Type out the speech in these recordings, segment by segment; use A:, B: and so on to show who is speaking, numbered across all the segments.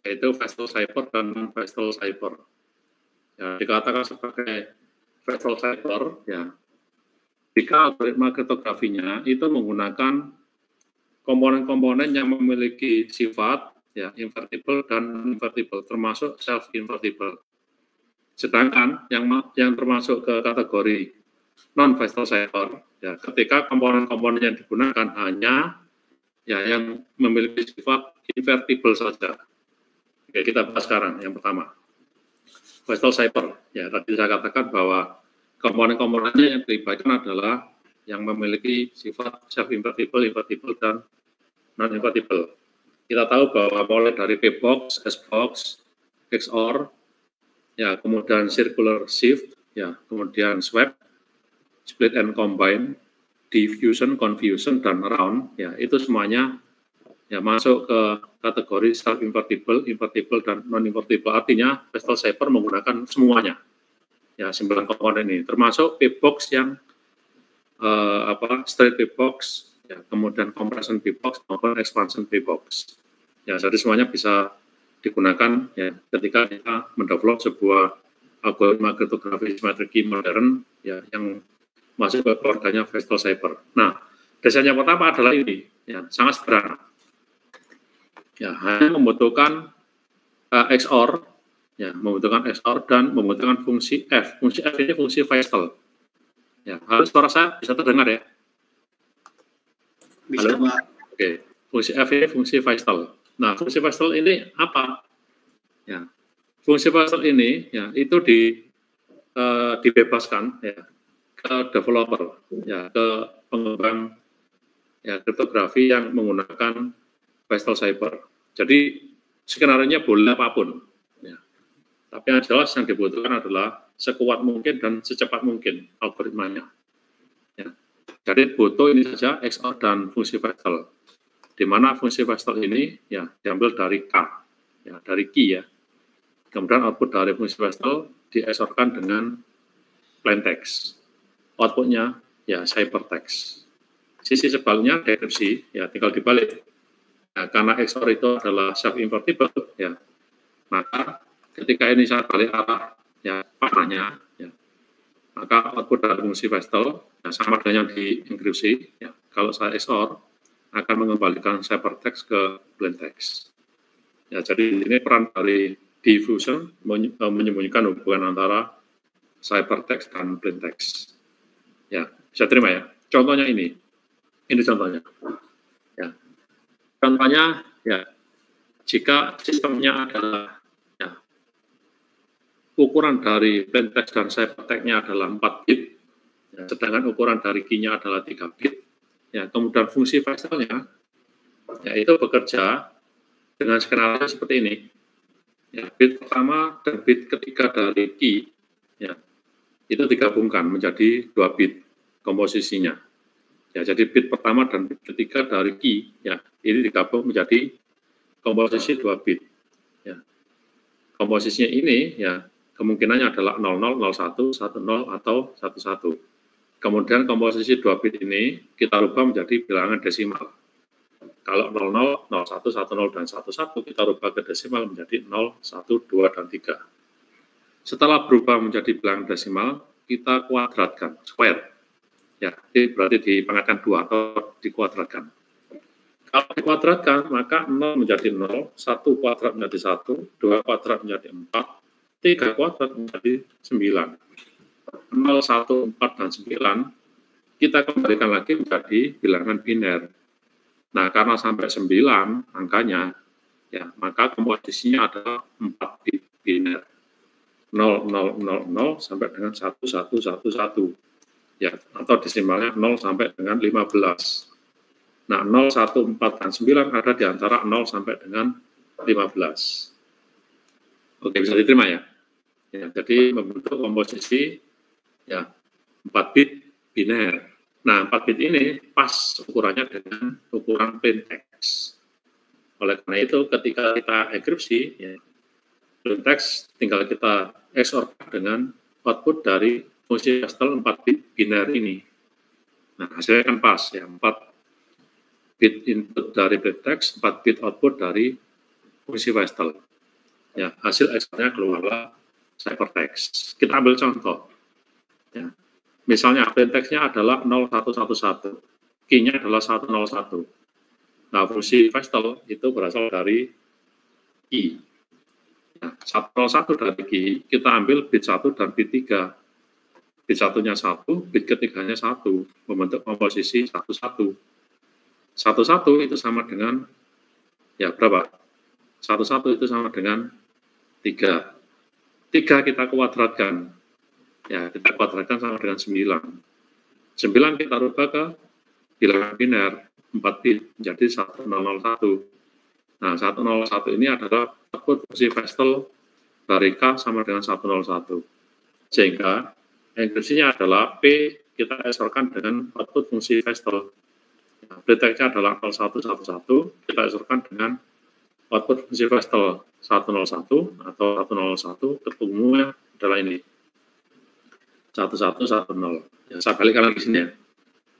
A: yaitu Vestal Cipher dan non-Vestal Cipher. Ya, dikatakan sebagai Vestal Cipher, ya, jika algoritma kriptografinya itu menggunakan komponen-komponen yang memiliki sifat ya invertible dan invertible, termasuk self-invertible. Sedangkan yang termasuk ke kategori non-Vestal Cipher, ya, ketika komponen-komponen yang digunakan hanya ya yang memiliki sifat invertible saja. Oke, kita bahas sekarang yang pertama. Vestal Cipher, ya tadi saya katakan bahwa komponen-komponennya yang dilibatkan adalah yang memiliki sifat self-invertible, invertible, dan non-invertible. Kita tahu bahwa mulai dari P-box, S-box, XOR, ya kemudian circular shift, ya kemudian swap, split and combine, diffusion, confusion, dan round, ya itu semuanya ya masuk ke kategori self-invertible, invertible, dan non-invertible. Artinya Vestal Cipher menggunakan semuanya, ya 9 komponen ini, termasuk P-box yang straight P-box, ya, kemudian compression P-box maupun expansion P-box. Ya, jadi semuanya bisa digunakan ya ketika kita mendevelop sebuah algoritma kriptografi simetrik modern ya yang masuk ke keluarganya Vestal Cipher. Nah, desain yang pertama adalah ini, ya sangat sederhana. Ya, hanya membutuhkan XOR, ya membutuhkan XOR dan membutuhkan fungsi F. Fungsi F ini fungsi Vestal. Ya, halo, suara saya bisa terdengar ya?
B: Bisa,
A: halo?
B: Pak.
A: Oke, fungsi F ini fungsi Vestal. Nah, fungsi Vestal ini apa? Ya, fungsi Vestal ini ya itu dibebaskan ya ke developer, ya ke pengembang ya kriptografi yang menggunakan Vestal Cipher. Jadi skenario-nya boleh apapun. Ya. Tapi yang jelas yang dibutuhkan adalah sekuat mungkin dan secepat mungkin algoritmanya. Ya. Jadi butuh ini saja XOR dan fungsi Vestal. Di mana fungsi Vestal ini ya diambil dari K, ya dari key ya. Kemudian output dari fungsi Vestal di-XOR-kan dengan plain text. Outputnya ya ciphertext. Sisi sebaliknya dekripsi ya tinggal dibalik. Ya, karena XOR itu adalah self-invertible, ya, maka ketika ini saya balik arah ya panahnya, ya, maka output dari fungsi Vestal ya, sama dengan yang di enkripsi. Ya, kalau saya XOR akan mengembalikan ciphertext ke plain text. Ya, jadi ini peran dari diffusion menyembunyikan hubungan antara ciphertext dan plain text. Ya, bisa terima ya. Contohnya ini contohnya. Ya. Contohnya, ya, jika sistemnya adalah ya, ukuran dari plain text dan ciphertext-nya adalah 4 bit, ya, sedangkan ukuran dari key-nya adalah 3 bit, ya, kemudian fungsi Vestal-nya ya, itu bekerja dengan skenario seperti ini. Ya, bit pertama dan bit ketiga dari key, ya, itu digabungkan menjadi 2 bit komposisinya. Ya, jadi bit pertama dan bit ketiga dari key, ya, ini digabung menjadi komposisi 2 bit. Ya. Komposisinya ini, ya, kemungkinannya adalah 00, 01, 10, atau 11. Kemudian komposisi 2 bit ini kita rubah menjadi bilangan desimal. Kalau 00, 01, 10, dan 11 kita rubah ke desimal menjadi 0, 1, 2, dan 3. Setelah berubah menjadi bilangan desimal, kita kuadratkan, square. Ya, ini berarti dipangkatkan 2 atau dikuadratkan. Kalau dikuadratkan, maka 0 menjadi 0, 1 kuadrat menjadi 1, 2 kuadrat menjadi 4, 3 kuadrat menjadi 9. 0, 1, 4, dan 9, kita kembalikan lagi menjadi bilangan biner. Nah, karena sampai 9 angkanya, ya, maka komposisinya adalah 4 bit biner. 0, 0, 0, 0, sampai dengan 1, 1, 1, 1. Ya, atau desimalnya 0 sampai dengan 15. Nah, 0, 1, 4, dan 9 ada di antara 0 sampai dengan 15. Oke, bisa diterima ya? Ya, jadi membentuk komposisi ya 4 bit biner. Nah, 4 bit ini pas ukurannya dengan ukuran plain text. Oleh karena itu, ketika kita enkripsi, ya, plain text tinggal kita XOR dengan output dari fungsi Vestal 4 bit biner ini. Nah, hasilnya kan pas ya, 4 bit input dari plain text, 4 bit output dari fungsi Vestal. ya hasil ekspornya keluarlah ciphertext. Kita ambil contoh, ya. Misalnya plain text-nya adalah 0111, key-nya adalah 101. Nah, fungsi Vestel itu berasal dari key. Nah, 101 dari key, kita ambil bit 1 dan bit 3. Bit 1-nya 1, bit ketiganya 1, membentuk komposisi 11. 11 itu sama dengan, ya berapa? 11 itu sama dengan 3. 3 kita kuadratkan, ya kita kuadratkan sama dengan 9. 9 kita rubah ke bilangan biner, 4 bit, menjadi 1001. Nah, 101 ini adalah output fungsi Vestel dari K sama dengan 101. Sehingga enkripsinya adalah P kita esorkan dengan output fungsi Vestel. Nah, plaintext-nya adalah 0111, kita esorkan dengan output fungsi Vestel 101 atau 101, ketemunya adalah ini, 1110. Ya, saya balikkan lagi sini ya.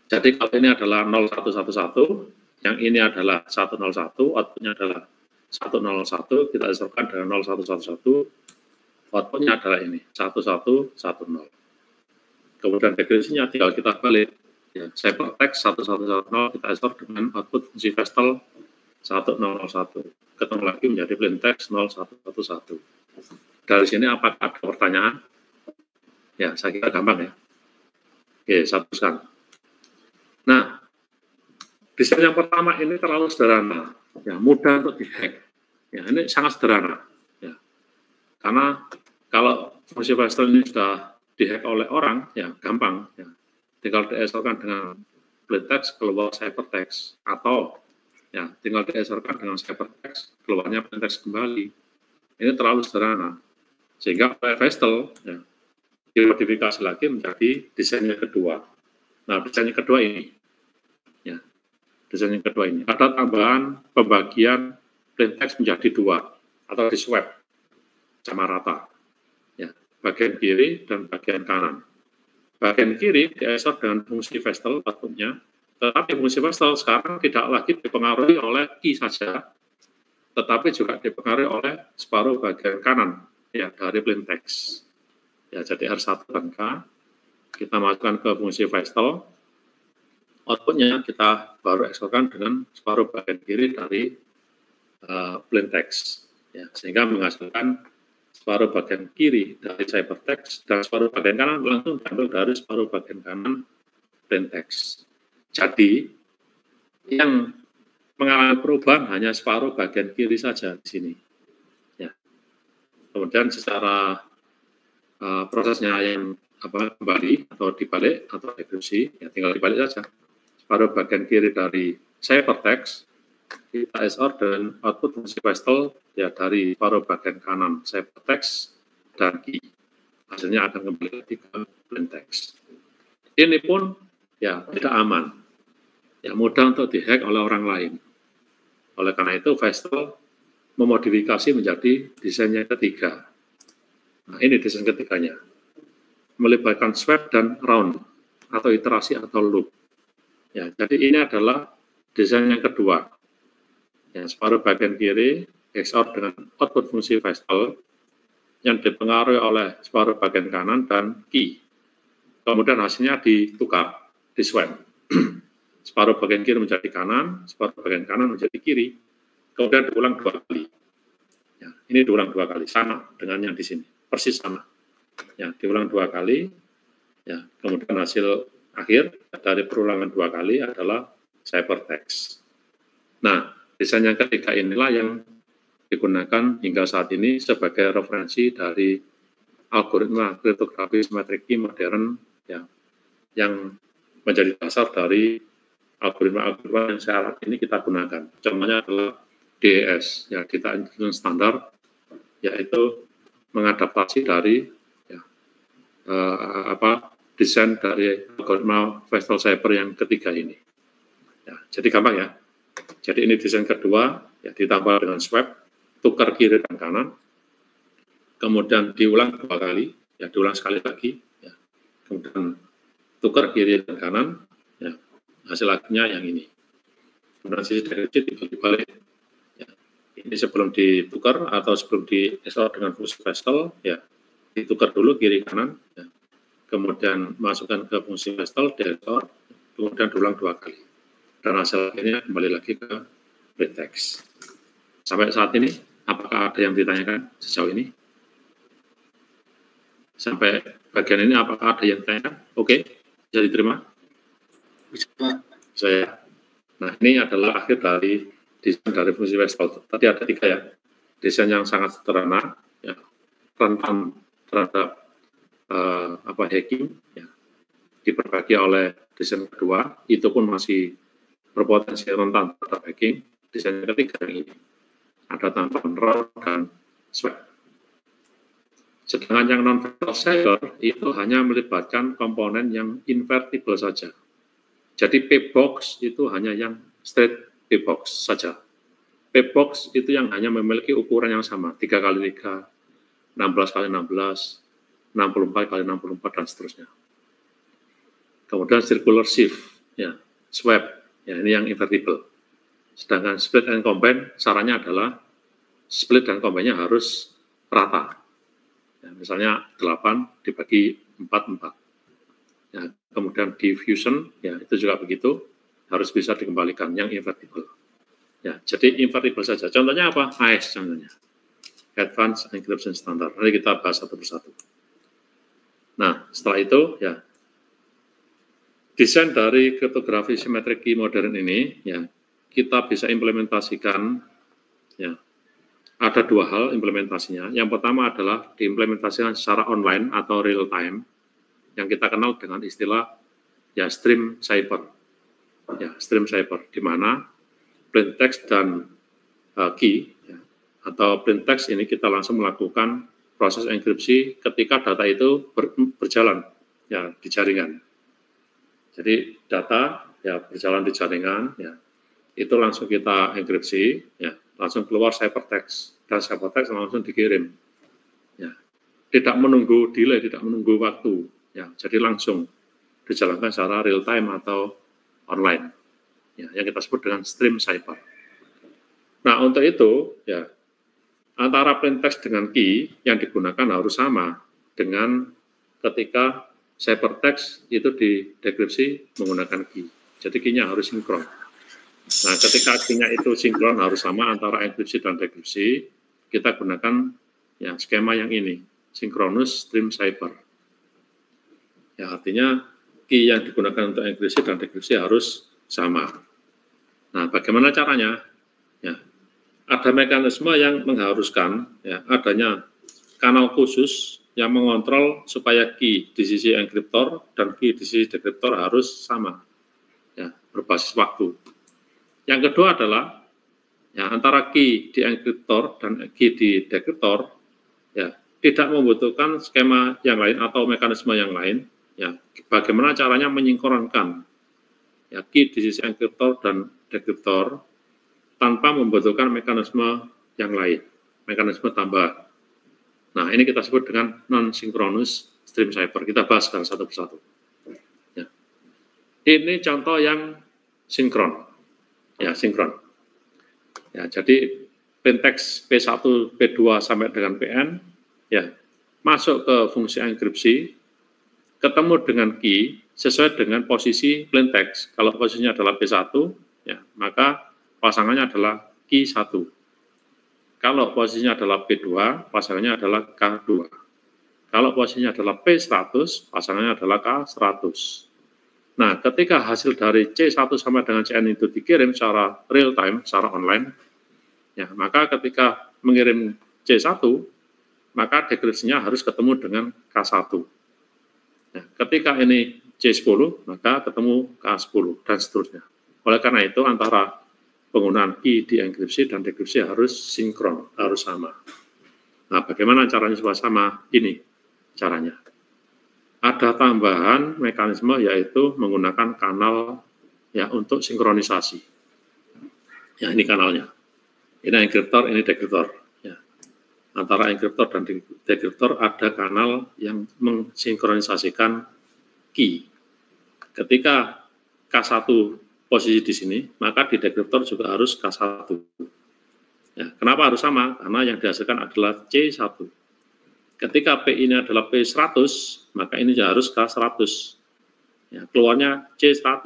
A: Jadi kalau ini adalah 0111, yang ini adalah 101, outputnya adalah 101, kita esorkan dengan 0111, outputnya adalah ini, 1110. Kemudian dekripsinya tinggal kita balik, ya, ciphertext 1110 kita esor dengan output fungsi Vestel 1001. Ketemu lagi menjadi plaintext 0111. Dari sini apakah ada pertanyaan? Ya, saya kira gampang ya. Oke, saya teruskan. Nah, desain yang pertama ini terlalu sederhana, ya, mudah untuk dihack. Ya, ini sangat sederhana. Ya. Karena kalau fungsi Vestel ini sudah dihack oleh orang, ya gampang. Ya. Tinggal diesorkan dengan plaintext keluar ciphertext, atau ya tinggal diesorkan dengan ciphertext keluarnya plaintext kembali. Ini terlalu sederhana. Sehingga Vestel ya, dimodifikasi lagi menjadi desain yang kedua. Nah, desain yang kedua ini, ya, desain yang kedua ini ada tambahan pembagian plaintext menjadi 2 atau di swap sama rata, ya, bagian kiri dan bagian kanan. Bagian kiri diesor dengan fungsi Vestel outputnya, tetapi fungsi Vestel sekarang tidak lagi dipengaruhi oleh key saja, tetapi juga dipengaruhi oleh separuh bagian kanan, ya, dari plaintext. Ya, jadi R1 dan K, kita masukkan ke fungsi Vestel, outputnya kita baru eksorkan dengan separuh bagian kiri dari plaintext, ya, sehingga menghasilkan separuh bagian kiri dari ciphertext dan separuh bagian kanan langsung diambil dari separuh bagian kanan plaintext. Jadi yang mengalami perubahan hanya separuh bagian kiri saja di sini. Ya. Kemudian secara prosesnya yang kembali atau dibalik atau dekripsi, ya tinggal dibalik saja. Separuh bagian kiri dari ciphertext kita SR dan output fungsi Vestel ya dari separuh bagian kanan ciphertext dan key. Hasilnya akan kembali lagi ke plaintext. Ini pun ya tidak aman, ya mudah untuk dihack oleh orang lain. Oleh karena itu Vestel memodifikasi menjadi desain yang ketiga. Nah, ini desain ketiganya, melibatkan swap dan round atau iterasi atau loop. Ya, jadi ini adalah desain yang kedua. Ya, separuh bagian kiri XOR dengan output fungsi Vestel yang dipengaruhi oleh separuh bagian kanan dan key. Kemudian hasilnya ditukar, di swap. Separuh bagian kiri menjadi kanan, separuh bagian kanan menjadi kiri. Kemudian diulang 2 kali. Ya, ini diulang 2 kali, sama dengan yang di sini, persis sama. Ya, diulang 2 kali. Ya, kemudian hasil akhir dari perulangan 2 kali adalah ciphertext. Nah, desain yang ketiga inilah yang digunakan hingga saat ini sebagai referensi dari algoritma kriptografi simetrik key modern, ya, yang menjadi dasar dari algoritma yang saat ini kita gunakan. Contohnya adalah DES, ya, Data Encryption Standard, yaitu mengadaptasi dari ya, desain dari algoritma Vestel Cipher yang ketiga ini. Ya, jadi gampang ya. Jadi ini desain kedua, ya, ditambah dengan swap, tukar kiri dan kanan, kemudian diulang 2 kali, ya diulang sekali lagi, ya, kemudian tukar kiri dan kanan, ya, hasil akhirnya yang ini. Kemudian sisi dekripsi dibalik, ya, ini sebelum ditukar atau sebelum di XOR dengan fungsi Pascal, ya ditukar dulu kiri kanan, ya. Kemudian masukkan ke fungsi Pascal, di XOR, kemudian diulang 2 kali. Dan hasil akhirnya kembali lagi ke plain text. Sampai saat ini, apakah ada yang ditanyakan sejauh ini? Sampai bagian ini apakah ada yang ditanyakan? Oke, bisa diterima? Bisa, Pak. Saya. Nah, ini adalah akhir dari desain dari fungsi Pascal. Tadi ada 3 ya. Desain yang sangat sederhana, ya, rentan terhadap hacking, ya, diperbagi oleh desain kedua, itu pun masih berpotensi rentan terhadap hacking. Desain ketiga ini ada tambahan RAW dan swap. Sedangkan yang non-volatile cyber itu hanya melibatkan komponen yang invertible saja. Jadi P-box itu hanya yang straight P-box saja. P-box itu yang hanya memiliki ukuran yang sama, 3 kali 3, 16 kali 16, 64 kali 64, dan seterusnya. Kemudian circular shift, ya, swap, ya, ini yang invertible. Sedangkan split and combine, sarannya adalah split dan combine-nya harus rata. Ya, misalnya 8 dibagi 4. Ya, kemudian diffusion, ya, itu juga begitu, harus bisa dikembalikan, yang invertible. Ya, jadi invertible saja. Contohnya apa? AES contohnya. Advanced Encryption Standard. Nanti kita bahas satu persatu. Nah, setelah itu, ya, desain dari kriptografi symmetric key modern ini, ya, kita bisa implementasikan, ya, ada 2 hal implementasinya. Yang pertama adalah diimplementasikan secara online atau real time, yang kita kenal dengan istilah, ya, stream cipher. Ya, stream cipher, di mana plain text dan key, ya, atau plain text ini kita langsung melakukan proses enkripsi ketika data itu berjalan, ya, di jaringan. Jadi data, ya, berjalan di jaringan, ya, itu langsung kita enkripsi, ya, langsung keluar ciphertext, dan ciphertext langsung dikirim. Ya, tidak menunggu delay, tidak menunggu waktu, ya, jadi langsung dijalankan secara real time atau online, ya, yang kita sebut dengan stream cipher. Nah, untuk itu, ya, antara plain text dengan key yang digunakan harus sama dengan ketika ciphertext itu didekripsi menggunakan key. Jadi key-nya harus sinkron. Nah, ketika key-nya itu sinkron harus sama antara enkripsi dan dekripsi, kita gunakan, ya, skema yang ini, synchronous stream cipher. Ya, artinya key yang digunakan untuk enkripsi dan dekripsi harus sama. Nah, bagaimana caranya? Ya, ada mekanisme yang mengharuskan, ya, adanya kanal khusus yang mengontrol supaya key di sisi enkriptor dan key di sisi dekriptor harus sama, ya, berbasis waktu. Yang kedua adalah, ya, antara key di enkriptor dan key di dekriptor, ya, tidak membutuhkan skema yang lain atau mekanisme yang lain, ya, bagaimana caranya menyinkronkan, ya, key di sisi enkriptor dan dekriptor tanpa membutuhkan mekanisme yang lain, mekanisme tambahan. Nah, ini kita sebut dengan non-synchronous stream cipher. Kita bahas sekarang satu persatu. Ya. Ini contoh yang sinkron. Ya, sinkron. Ya, jadi plain text P1, P2 sampai dengan PN, ya, masuk ke fungsi enkripsi, ketemu dengan key sesuai dengan posisi plain text. Kalau posisinya adalah P1, ya, maka pasangannya adalah key 1. Kalau posisinya adalah P2, pasangannya adalah K2. Kalau posisinya adalah P100, pasangannya adalah K100. Nah, ketika hasil dari C1 sama dengan CN itu dikirim secara real time, secara online, ya, maka ketika mengirim C1, maka dekripsinya harus ketemu dengan K1. Ya, ketika ini C10, maka ketemu K10, dan seterusnya. Oleh karena itu, antara penggunaan key di enkripsi dan dekripsi harus sinkron, harus sama. Nah, bagaimana caranya supaya sama? Ini caranya. Ada tambahan mekanisme, yaitu menggunakan kanal, ya, untuk sinkronisasi. Ya, ini kanalnya. Ini enkriptor, ini dekriptor. Ya. Antara enkriptor dan dekriptor ada kanal yang mensinkronisasikan key. Ketika K1 posisi di sini, maka di dekriptor juga harus K1. Ya, kenapa harus sama? Karena yang dihasilkan adalah C1. Ketika P ini adalah P100, maka ini harus K100. Ya, keluarnya C100,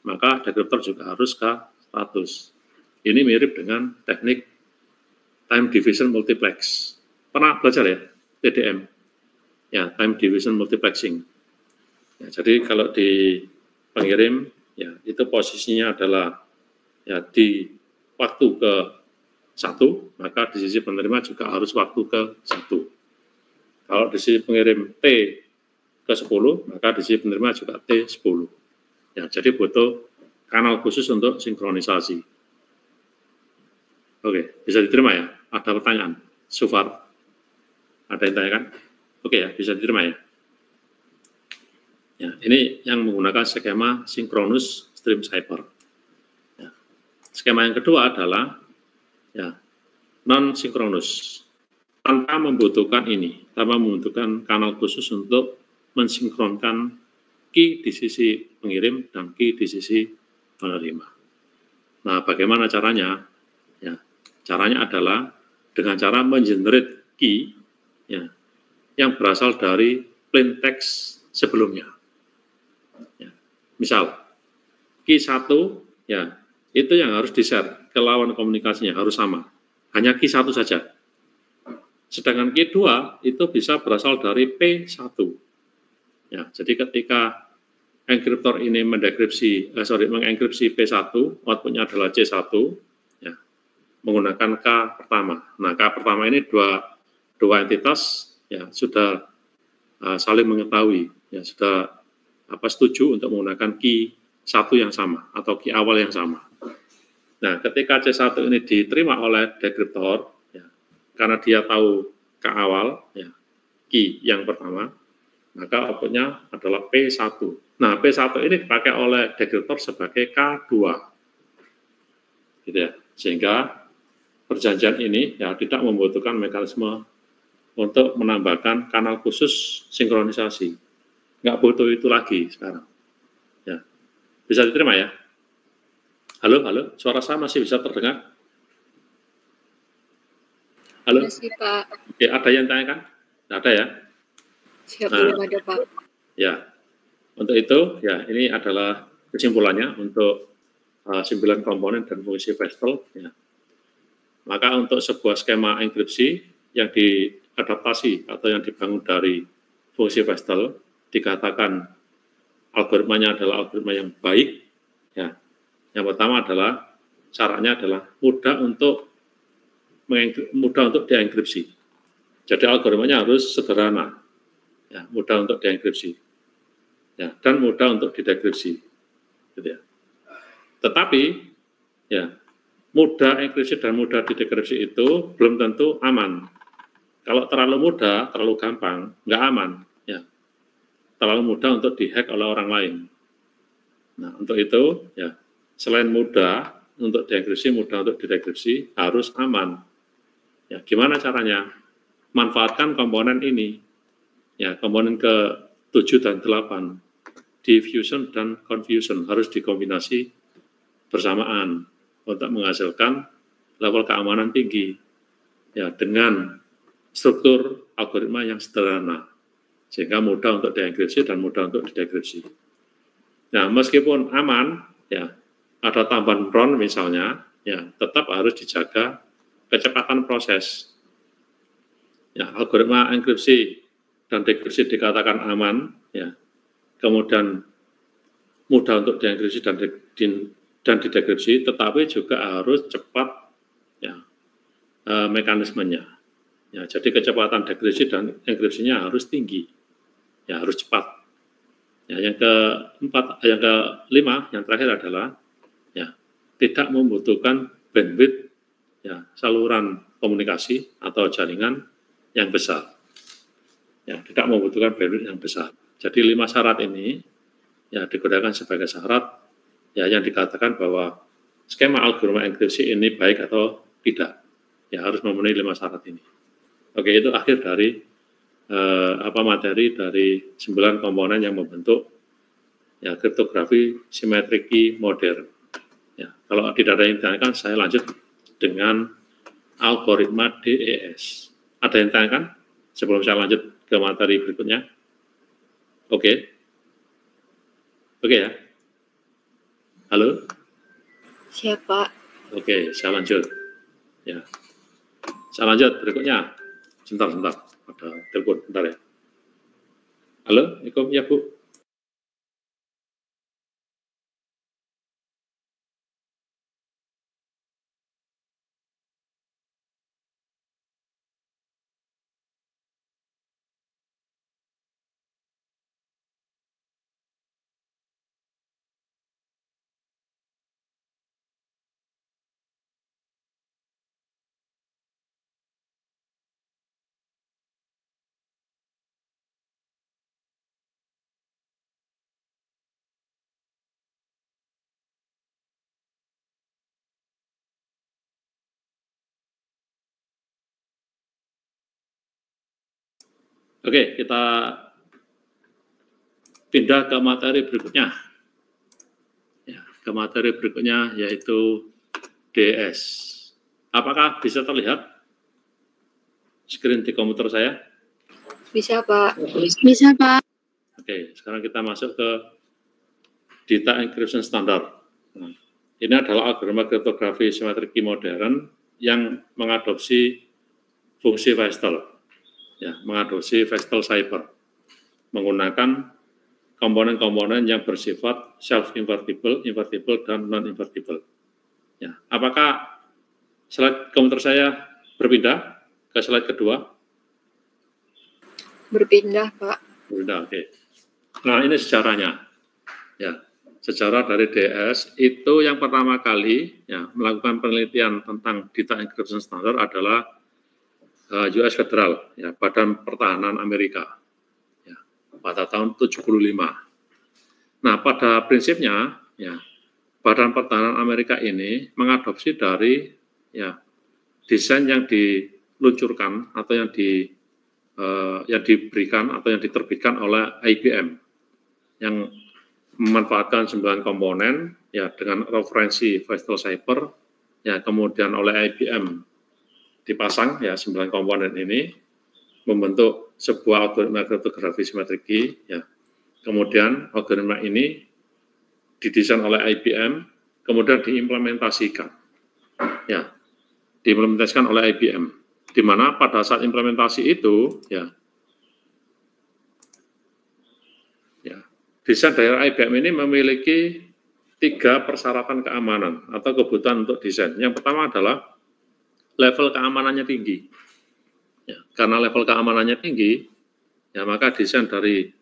A: maka dekriptor juga harus K100. Ini mirip dengan teknik time division multiplex. Pernah belajar ya, TDM? Ya, time division multiplexing. Ya, jadi kalau di pengirim, ya itu posisinya adalah ya di waktu ke 1, maka di sisi penerima juga harus waktu ke 1. Kalau di sisi pengirim T ke 10, maka di sisi penerima juga T10. Ya, jadi butuh kanal khusus untuk sinkronisasi. Oke, bisa diterima ya? Ada pertanyaan? So far? Ada yang tanyakan? Oke ya, bisa diterima ya? Ya, ini yang menggunakan skema sinkronus stream cipher. Ya. Skema yang kedua adalah ya, non-sinkronus. Tanpa membutuhkan ini, tanpa membutuhkan kanal khusus untuk mensinkronkan key di sisi pengirim dan key di sisi penerima. Nah, bagaimana caranya? Ya, caranya adalah dengan cara mengenerate key ya, yang berasal dari plain text sebelumnya. Ya, misal, key 1, ya, itu yang harus di-share ke lawan komunikasinya, harus sama. Hanya key 1 saja. Sedangkan key 2 itu bisa berasal dari P1. Ya, jadi ketika enkriptor ini mengenkripsi P1, outputnya adalah C1, ya, menggunakan K pertama. Nah, K pertama ini dua entitas ya sudah saling mengetahui, ya sudah setuju untuk menggunakan key 1 yang sama atau key awal yang sama. Nah, ketika C1 ini diterima oleh dekriptor, ya, karena dia tahu K awal, ya, key yang pertama, maka outputnya adalah P1. Nah, P1 ini dipakai oleh dekriptor sebagai K2. Gitu ya. Sehingga perjanjian ini ya tidak membutuhkan mekanisme untuk menambahkan kanal khusus sinkronisasi. Nggak butuh itu lagi sekarang. Ya. Bisa diterima ya? Halo, suara saya masih bisa terdengar? Halo?
B: Masih, Pak.
A: Oke, ada yang tanyakan? Nggak ada ya?
B: Siap, belum ada, Pak.
A: Ya, untuk itu, ya ini adalah kesimpulannya untuk 9 komponen dan fungsi Vestel. Ya. Maka untuk sebuah skema enkripsi yang diadaptasi atau yang dibangun dari fungsi Vestel, dikatakan algoritmanya adalah algoritma yang baik. Ya. Yang pertama adalah caranya adalah mudah untuk dienkripsi. Jadi algoritmanya harus sederhana, ya, mudah untuk dienkripsi, ya, dan mudah untuk didekripsi, gitu ya. Tetapi, ya, mudah enkripsi dan mudah didekripsi itu belum tentu aman. Kalau terlalu mudah, terlalu gampang, nggak aman, ya. Terlalu mudah untuk dihack oleh orang lain. Nah, untuk itu, ya, selain mudah untuk dienkripsi, mudah untuk didekripsi, harus aman. Ya, gimana caranya? Manfaatkan komponen ini. Ya, komponen ke-7 dan 8. Diffusion dan confusion harus dikombinasi bersamaan untuk menghasilkan level keamanan tinggi. Ya, dengan struktur algoritma yang sederhana. Sehingga mudah untuk dienkripsi dan mudah untuk didekripsi. Nah, meskipun aman, ya, ada tambahan RON misalnya, ya, tetap harus dijaga kecepatan proses. Ya, algoritma enkripsi dan dekripsi dikatakan aman, ya, kemudian mudah untuk dienkripsi dan didekripsi, tetapi juga harus cepat, ya, mekanismenya. Ya, jadi kecepatan dekripsi dan enkripsinya harus tinggi, ya, harus cepat. Ya, yang kelima, yang terakhir adalah, ya, tidak membutuhkan bandwidth, ya, saluran komunikasi atau jaringan yang besar. Ya, tidak membutuhkan bandwidth yang besar. Jadi 5 syarat ini ya digunakan sebagai syarat ya yang dikatakan bahwa skema algoritma enkripsi ini baik atau tidak. Ya, harus memenuhi 5 syarat ini. Oke, itu akhir dari materi dari 9 komponen yang membentuk ya kriptografi simetrik key modern. Ya, kalau tidak ada yang ditanyakan, saya lanjut dengan algoritma DES. Ada yang tanyakan sebelum saya lanjut ke materi berikutnya? Oke. Oke ya. Halo?
B: Siapa?
A: Oke, saya lanjut. Ya. Saya lanjut berikutnya. Sebentar. Ada telepon, bentar ya. Halo, Assalamualaikum, ya Bu. Oke, kita pindah ke materi berikutnya. Ya, ke materi berikutnya yaitu DS. Apakah bisa terlihat screen di komputer saya?
B: Bisa, Pak.
C: Bisa, Pak.
A: Oke, sekarang kita masuk ke data encryption standard. Nah, ini adalah algoritma kriptografi simetrik modern yang mengadopsi fungsi Vestel. Ya, mengadopsi Vestel Cyber menggunakan komponen-komponen yang bersifat self-invertible, invertible, dan non-invertible. Ya, apakah slide komputer saya berpindah ke slide kedua?
B: Berpindah, Pak.
A: Berpindah, oke. Nah, ini sejarahnya. Ya, sejarah dari DS itu yang pertama kali ya, melakukan penelitian tentang data encryption standard adalah US Federal, ya, Badan Pertahanan Amerika, ya, pada tahun 75. Nah, pada prinsipnya, ya, Badan Pertahanan Amerika ini mengadopsi dari ya, desain yang diluncurkan atau yang diberikan atau yang diterbitkan oleh IBM yang memanfaatkan 9 komponen ya dengan referensi Vestel Cyber ya kemudian oleh IBM dipasang ya 9 komponen ini membentuk sebuah algoritma kriptografi simetrik ya. Kemudian algoritma ini didesain oleh IBM kemudian diimplementasikan. Ya. Diimplementasikan oleh IBM di mana pada saat implementasi itu ya desain dari IBM ini memiliki 3 persyaratan keamanan atau kebutuhan untuk desain. Yang pertama adalah level keamanannya tinggi. Ya, karena level keamanannya tinggi, ya maka desain dari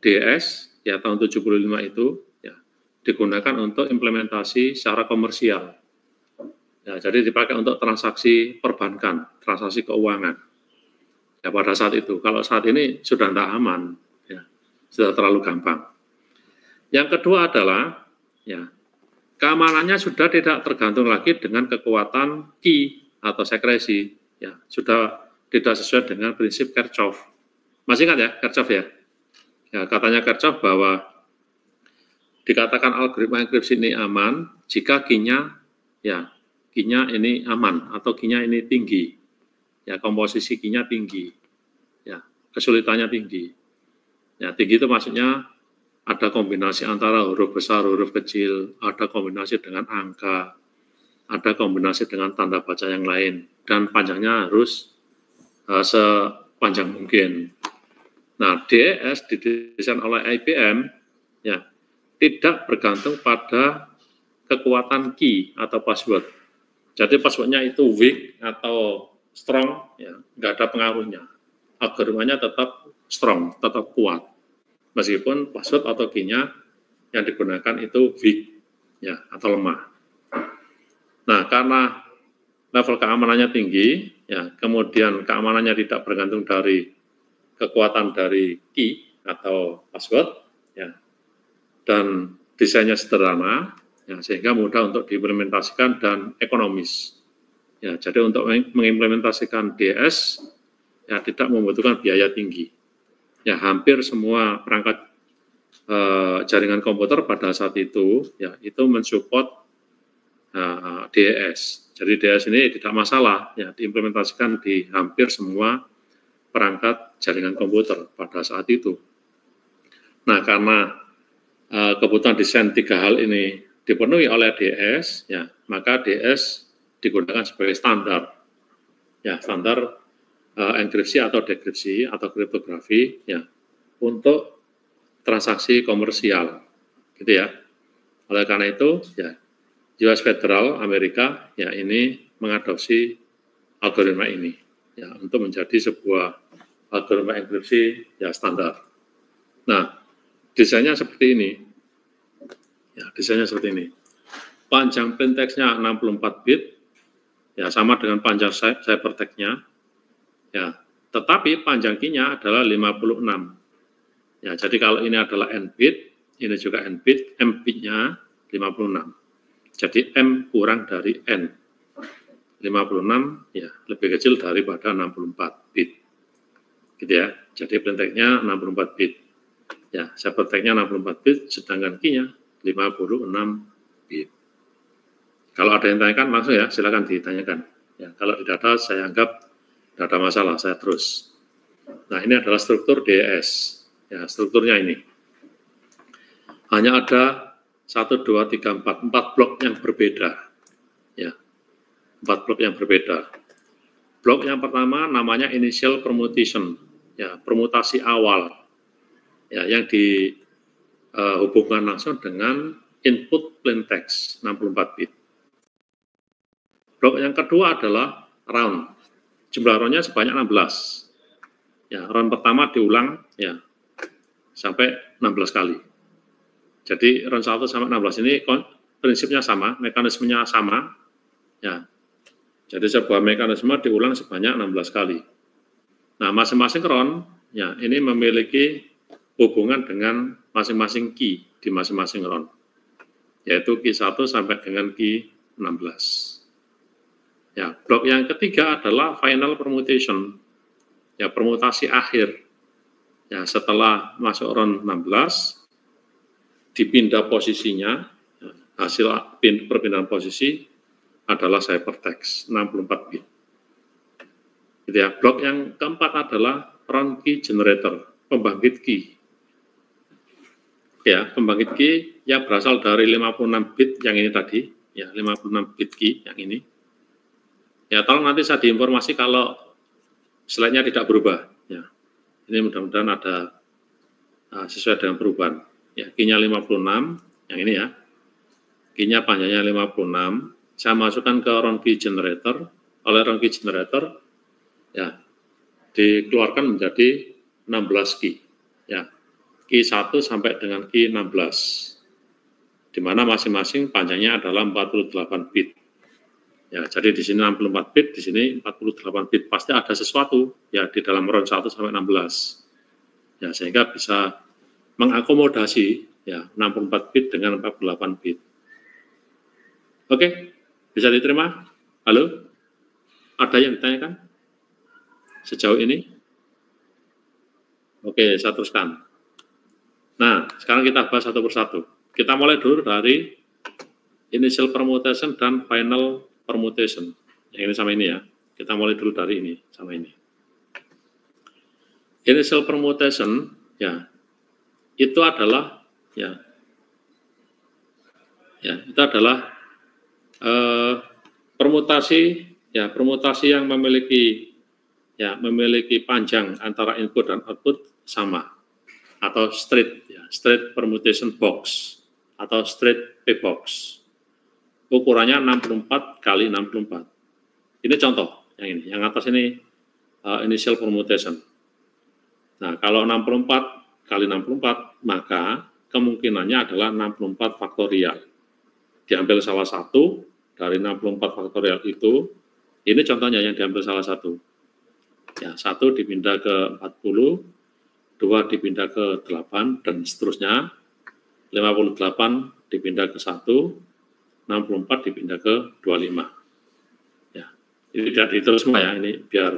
A: DS ya tahun 75 itu ya digunakan untuk implementasi secara komersial. Ya, jadi dipakai untuk transaksi perbankan, transaksi keuangan. Ya pada saat itu, kalau saat ini sudah tidak aman, ya, sudah terlalu gampang. Yang kedua adalah ya keamanannya sudah tidak tergantung lagi dengan kekuatan key atau sekresi, ya sudah tidak sesuai dengan prinsip Kirchhoff. Masih ingat ya Kirchhoff ya? Ya katanya Kirchhoff bahwa dikatakan algoritma enkripsi ini aman jika key-nya ini aman atau key-nya ini tinggi, ya komposisi key-nya tinggi, ya kesulitannya tinggi. Ya tinggi itu maksudnya ada kombinasi antara huruf besar, huruf kecil, ada kombinasi dengan angka, ada kombinasi dengan tanda baca yang lain, dan panjangnya harus sepanjang mungkin. Nah, DES didesain oleh IBM, ya, tidak bergantung pada kekuatan key atau password. Jadi passwordnya itu weak atau strong, ya, nggak ada pengaruhnya. Algoritmanya tetap strong, tetap kuat. Meskipun password atau key-nya yang digunakan itu weak, ya, atau lemah. Nah, karena level keamanannya tinggi, ya, kemudian keamanannya tidak bergantung dari kekuatan dari key atau password, ya, dan desainnya sederhana, ya, sehingga mudah untuk diimplementasikan dan ekonomis. Ya, jadi untuk mengimplementasikan DS, ya, tidak membutuhkan biaya tinggi. Ya, hampir semua perangkat jaringan komputer pada saat itu, ya, itu mensupport DES. Jadi DS ini tidak masalah, ya diimplementasikan di hampir semua perangkat jaringan komputer pada saat itu. Nah, karena kebutuhan desain tiga hal ini dipenuhi oleh DS, ya maka DS digunakan sebagai standar, ya standar enkripsi atau dekripsi atau kriptografi, ya untuk transaksi komersial, gitu ya. Oleh karena itu, ya US Federal Amerika, ya ini mengadopsi algoritma ini, ya untuk menjadi sebuah algoritma enkripsi ya standar. Nah, desainnya seperti ini. Ya, desainnya seperti ini. Panjang plain text-nya 64 bit, ya sama dengan panjang ciphertext-nya. Ya, tetapi panjang key-nya adalah 56. Ya, jadi kalau ini adalah n bit, ini juga n bit, m bit-nya 56. Jadi m kurang dari n. 56 ya lebih kecil daripada 64 bit. Gitu ya. Jadi plain text-nya 64 bit. Ya, ciphertext-nya 64 bit, sedangkan key-nya 56 bit. Kalau ada yang tanyakan langsung ya, silakan ditanyakan. Ya, kalau tidak ada, saya anggap tidak ada masalah, saya terus. Nah, ini adalah struktur DS. Ya, strukturnya ini. Hanya ada 1, 2, 3, 4 blok yang berbeda. Ya, 4 blok yang berbeda. Blok yang pertama namanya initial permutation. Ya, permutasi awal. Ya, yang dihubungkan langsung dengan input plain text 64 bit. Blok yang kedua adalah round. Jumlah roundnya sebanyak 16. Ya, round pertama diulang ya sampai 16 kali. Jadi round 1 sampai 16 ini prinsipnya sama, mekanismenya sama. Ya. Jadi sebuah mekanisme diulang sebanyak 16 kali. Nah, masing-masing round ya ini memiliki hubungan dengan masing-masing key di masing-masing round. Yaitu key 1 sampai dengan key 16. Ya, blok yang ketiga adalah final permutation. Ya, permutasi akhir. Ya, setelah masuk round 16 dipindah posisinya, ya, hasil perpindahan posisi adalah ciphertext 64 bit. Gitu ya. Blok yang keempat adalah round key generator, pembangkit key. Ya, pembangkit key yang berasal dari 56 bit yang ini tadi, ya 56 bit key yang ini. Ya, tolong nanti saya diinformasi kalau slide-nya tidak berubah. Ya, ini mudah-mudahan ada sesuai dengan perubahan. Ya, key-nya 56, yang ini ya. Key-nya panjangnya 56. Saya masukkan ke round key generator. Oleh round key generator, ya, dikeluarkan menjadi 16 key. Ya, key 1 sampai dengan key 16. Di mana masing-masing panjangnya adalah 48 bit. Ya, jadi di sini 64 bit, di sini 48 bit. Pasti ada sesuatu ya di dalam round 1 sampai 16. Ya, sehingga bisa mengakomodasi ya 64 bit dengan 48 bit. Oke, bisa diterima? Halo? Ada yang ditanyakan sejauh ini? Oke, saya teruskan. Nah, sekarang kita bahas satu persatu. Kita mulai dulu dari initial permutation dan final permutation. Yang ini sama ini ya. Kita mulai dulu dari ini sama ini. Initial permutation ya itu adalah itu adalah permutasi yang memiliki panjang antara input dan output sama atau straight permutation box atau straight P box. Ukurannya 64 kali 64. Ini contoh yang ini, yang atas ini initial permutation. Nah, kalau 64 kali 64, maka kemungkinannya adalah 64 faktorial. Diambil salah satu dari 64 faktorial itu, ini contohnya yang diambil salah satu. Ya, 1 dipindah ke 40, 2 dipindah ke 8, dan seterusnya. 58 dipindah ke 1, 64 dipindah ke 25. Ya, ini tidak ditulis semua ya, ini biar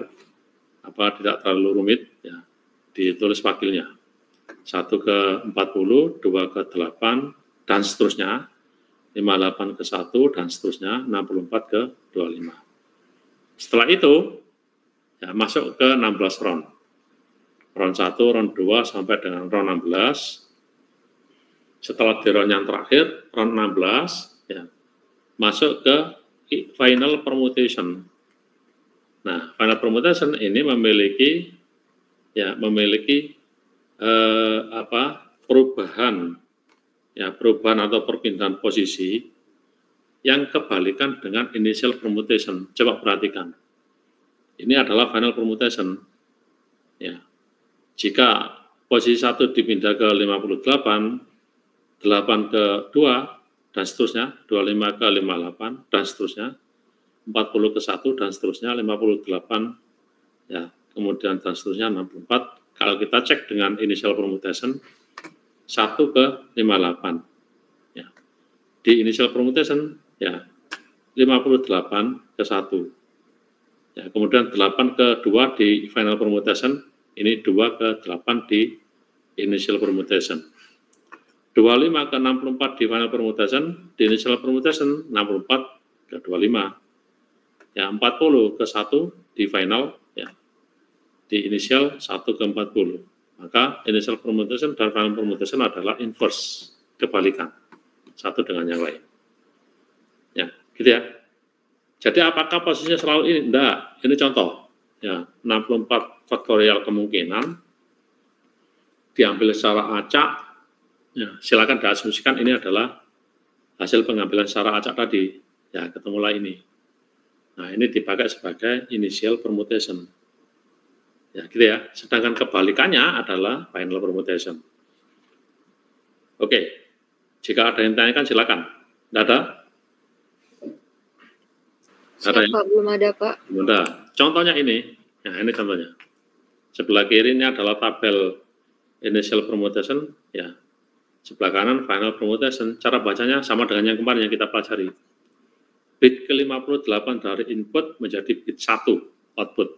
A: tidak terlalu rumit ya. Ditulis wakilnya. 1 ke 40, 2 ke 8 dan seterusnya. 58 ke 1, dan seterusnya, 64 ke 25. Setelah itu, ya, masuk ke 16 round. Round 1, round 2, sampai dengan round 16. Setelah di round yang terakhir, round 16, ya, masuk ke final permutation. Nah, final permutation ini memiliki perubahan atau perpindahan posisi yang kebalikan dengan initial permutation. Coba perhatikan. Ini adalah final permutation. Ya. Jika posisi 1 dipindah ke 58, 8 ke 2, dan seterusnya, 25 ke 58, dan seterusnya, 40 ke 1, dan seterusnya, 58, ya, kemudian dan seterusnya, 64. Kalau kita cek dengan initial permutation, 1 ke 58. Ya. Di initial permutation, ya, 58 ke 1. Ya, kemudian 8 ke 2 di final permutation, ini 2 ke 8 di initial permutation. 25 ke 64 di final permutation, di initial permutation 64 ke 25. Ya, 40 ke 1 di final, ya, di initial 1 ke 40. Maka initial permutation dan final permutation adalah inverse, kebalikan satu dengan yang lain. Ya, gitu ya. Jadi apakah posisinya selalu ini? Enggak, ini contoh. Ya, 64 faktorial kemungkinan diambil secara acak. Ya, silakan diasumsikan ini adalah hasil pengambilan secara acak tadi. Ya, ketemulah ini. Nah, ini dipakai sebagai initial permutation. Ya, gitu ya. Sedangkan kebalikannya adalah final permutation. Oke. Jika ada yang tanyakan, silakan. Tidak ada?
B: Siap, Pak. Belum ada, Pak.
A: Belum ada. Contohnya ini. Nah, ini contohnya. Sebelah kiri ini adalah tabel initial permutation. Ya. Sebelah kanan final permutation. Cara bacanya sama dengan yang kemarin yang kita pelajari. Bit ke-58 dari input menjadi bit 1 output.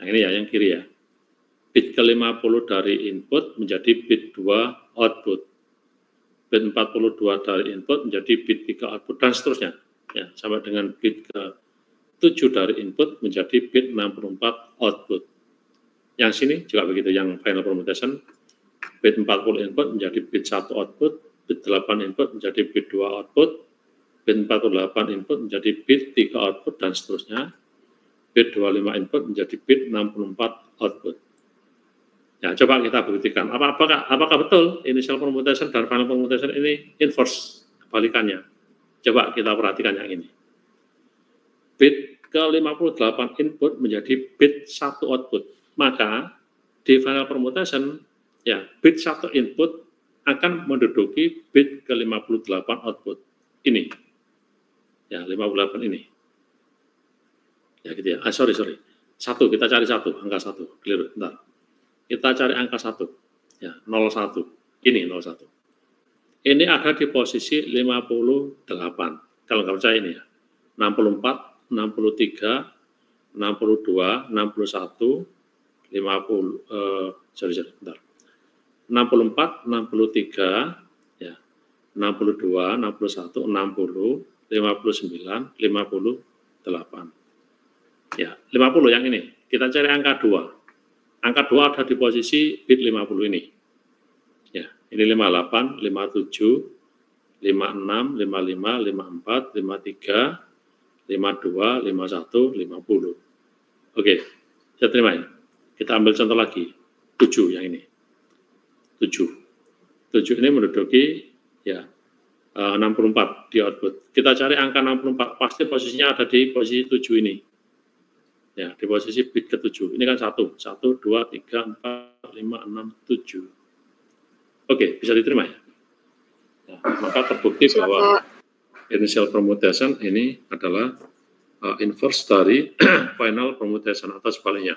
A: Nah, ini ya yang kiri ya. Bit ke-50 dari input menjadi bit 2 output. Bit 42 dari input menjadi bit 3 output, dan seterusnya. Ya, sampai dengan bit ke-7 dari input menjadi bit 64 output. Yang sini juga begitu, yang final permutation. Bit 40 input menjadi bit 1 output, bit 8 input menjadi bit 2 output, bit 48 input menjadi bit 3 output, dan seterusnya. Bit 25 input menjadi bit 64 output. Ya, coba kita buktikan. Apakah betul initial permutation dan final permutation ini inverse, kebalikannya? Coba kita perhatikan yang ini. Bit ke-58 input menjadi bit 1 output. Maka di final permutation, ya, bit 1 input akan menduduki bit ke-58 output. Ini. Ya, 58 ini. Ya, gitu ya. Sorry. 1, kita cari 1, angka 1. Keliru, bentar. Kita cari angka 1. Ya, 01. Ini 01. Ini ada di posisi 58. Kalau nggak percaya ini ya. 64, 63, 62, 61, 50, bentar. 64, 63, ya, 62, 61, 60, 59, 58. Ya, 50 yang ini. Kita cari angka 2. Angka 2 ada di posisi bit 50 ini. Ya, ini 58, 57, 56, 55, 54, 53, 52, 51, 50. Oke, saya terima ya. Kita ambil contoh lagi. 7 yang ini. 7 ini menduduki ya 64 di output. Kita cari angka 64, pasti posisinya ada di posisi 7 ini. Ya, di posisi bit ke-7. Ini kan 1, 2, 3, 4, 5, 6, 7. Oke, bisa diterima ya? Ya, maka terbukti bahwa initial permutation ini adalah inverse dari final permutation atau sebaliknya.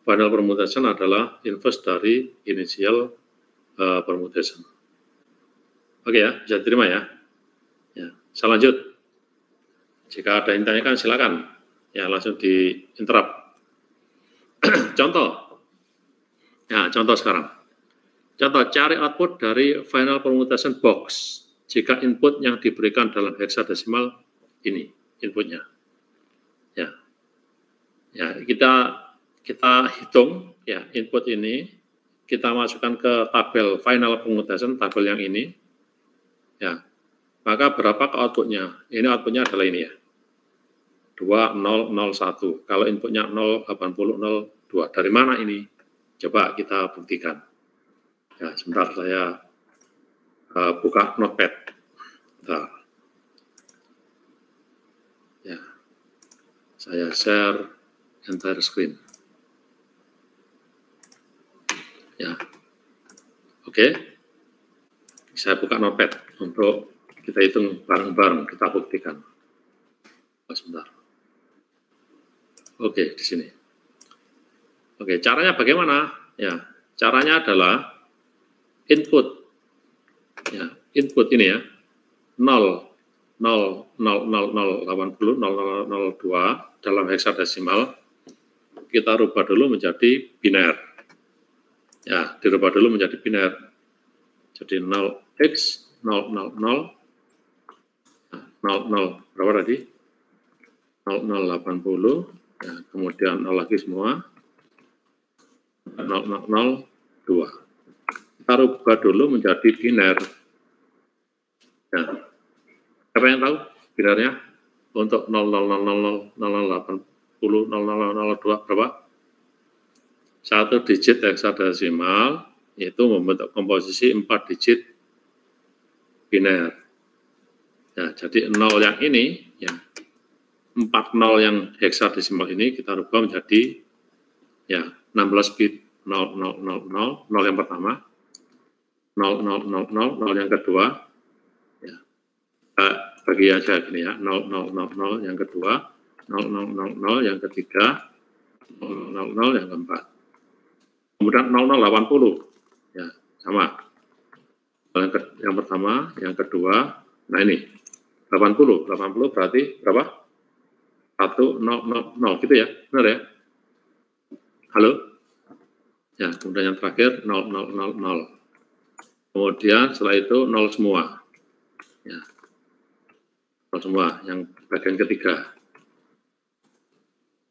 A: Final permutation adalah inverse dari initial permutation. Oke ya, bisa diterima ya? Ya, saya lanjut. Jika ada yang tanyakan silakan. Ya, langsung di-interrupt. Contoh. Ya, contoh sekarang. Contoh, cari output dari final permutation box. jika input yang diberikan dalam heksadesimal ini inputnya. Ya, ya kita hitung ya input ini, kita masukkan ke tabel final permutation, tabel yang ini, ya. Maka berapa ke outputnya? Ini outputnya adalah ini ya, 2001. Kalau inputnya 08002, dari mana ini? Coba kita buktikan. Ya, sebentar saya buka notepad. Bentar. Ya, saya share entire screen. Ya, oke. Saya buka notepad untuk kita hitung bareng-bareng, kita buktikan. Sebentar. Oke, di sini. Oke, caranya bagaimana? Ya, caranya adalah input. Ya, input ini ya, 0, 0, 0, 0, 0, 80, 0, 0, 0, 2 dalam heksadesimal, kita rubah dulu menjadi biner. Ya, dirubah dulu menjadi biner. Jadi 0x, 0, 0, 0, 0, 0, berapa tadi? 0, 0, 80, ya, kemudian 0 lagi semua, 0, 0, 0, 2. Kita rubah dulu menjadi biner. Ya. Siapa yang tahu binernya untuk 00000 0080 0002 berapa? Satu digit heksadesimal itu membentuk komposisi 4 digit biner. Ya, jadi 0 yang ini, ya, 4 0 yang heksadesimal ini kita rubah menjadi ya 16 bit, 0, 0, 0, 0, 0 yang pertama, 0, 0, 0, 0, 0 yang kedua, ya, bagi aja gini ya, 0, 0, 0, 0 yang kedua, 0, 0, 0, 0 yang ketiga, 0, 0, 0 yang keempat. Kemudian 0, 0, 80, ya sama. Yang pertama, yang kedua, nah ini 80 berarti berapa? 1, 0, 0, 0 gitu ya, benar ya? Halo? Ya, kemudian yang terakhir 0, 0, 0, 0. Kemudian setelah itu 0 semua. Ya. 0 semua, yang bagian ketiga.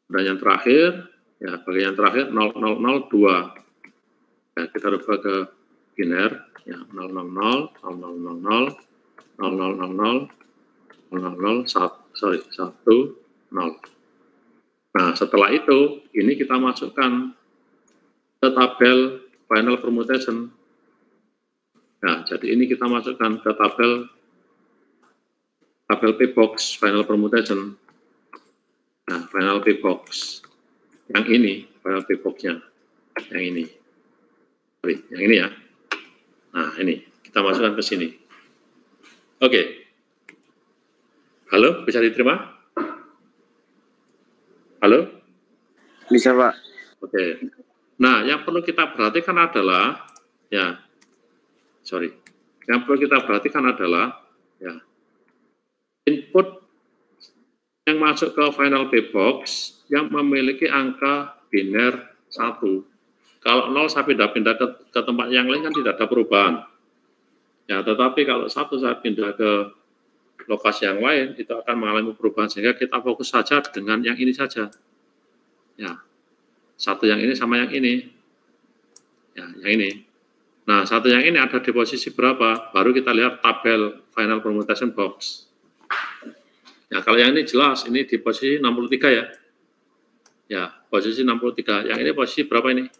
A: Dan yang terakhir, ya bagian terakhir 0, 0, 0, 2. Ya, kita rubah ke biner, ya 0, 0, 0, 0, 0, 0, 0, 0, 0, 0, 0, 0, 0, 1, 0. Nah, setelah itu, ini kita masukkan ke tabel final permutation. Nah, jadi ini kita masukkan ke tabel P-box final permutation. Nah, final P-box. Yang ini, final P-box-nya. Yang ini. Sorry, yang ini ya. Nah, ini. Kita masukkan ke sini. Oke. Halo, bisa diterima? Halo?
C: Bisa, Pak.
A: Oke. Nah, yang perlu kita perhatikan adalah, ya, sorry. Yang perlu kita perhatikan adalah, ya, input yang masuk ke final P-box yang memiliki angka biner 1. Kalau 0 saya pindah-pindah ke tempat yang lain kan tidak ada perubahan. Ya, tetapi kalau 1 saya pindah ke lokasi yang lain, itu akan mengalami perubahan, sehingga kita fokus saja dengan yang ini saja. Ya, satu yang ini sama yang ini. Ya, yang ini. Nah, satu yang ini ada di posisi berapa? Baru kita lihat tabel final permutation box. Ya, kalau yang ini jelas, ini di posisi 63 ya. Ya, posisi 63. Yang ini posisi berapa ini?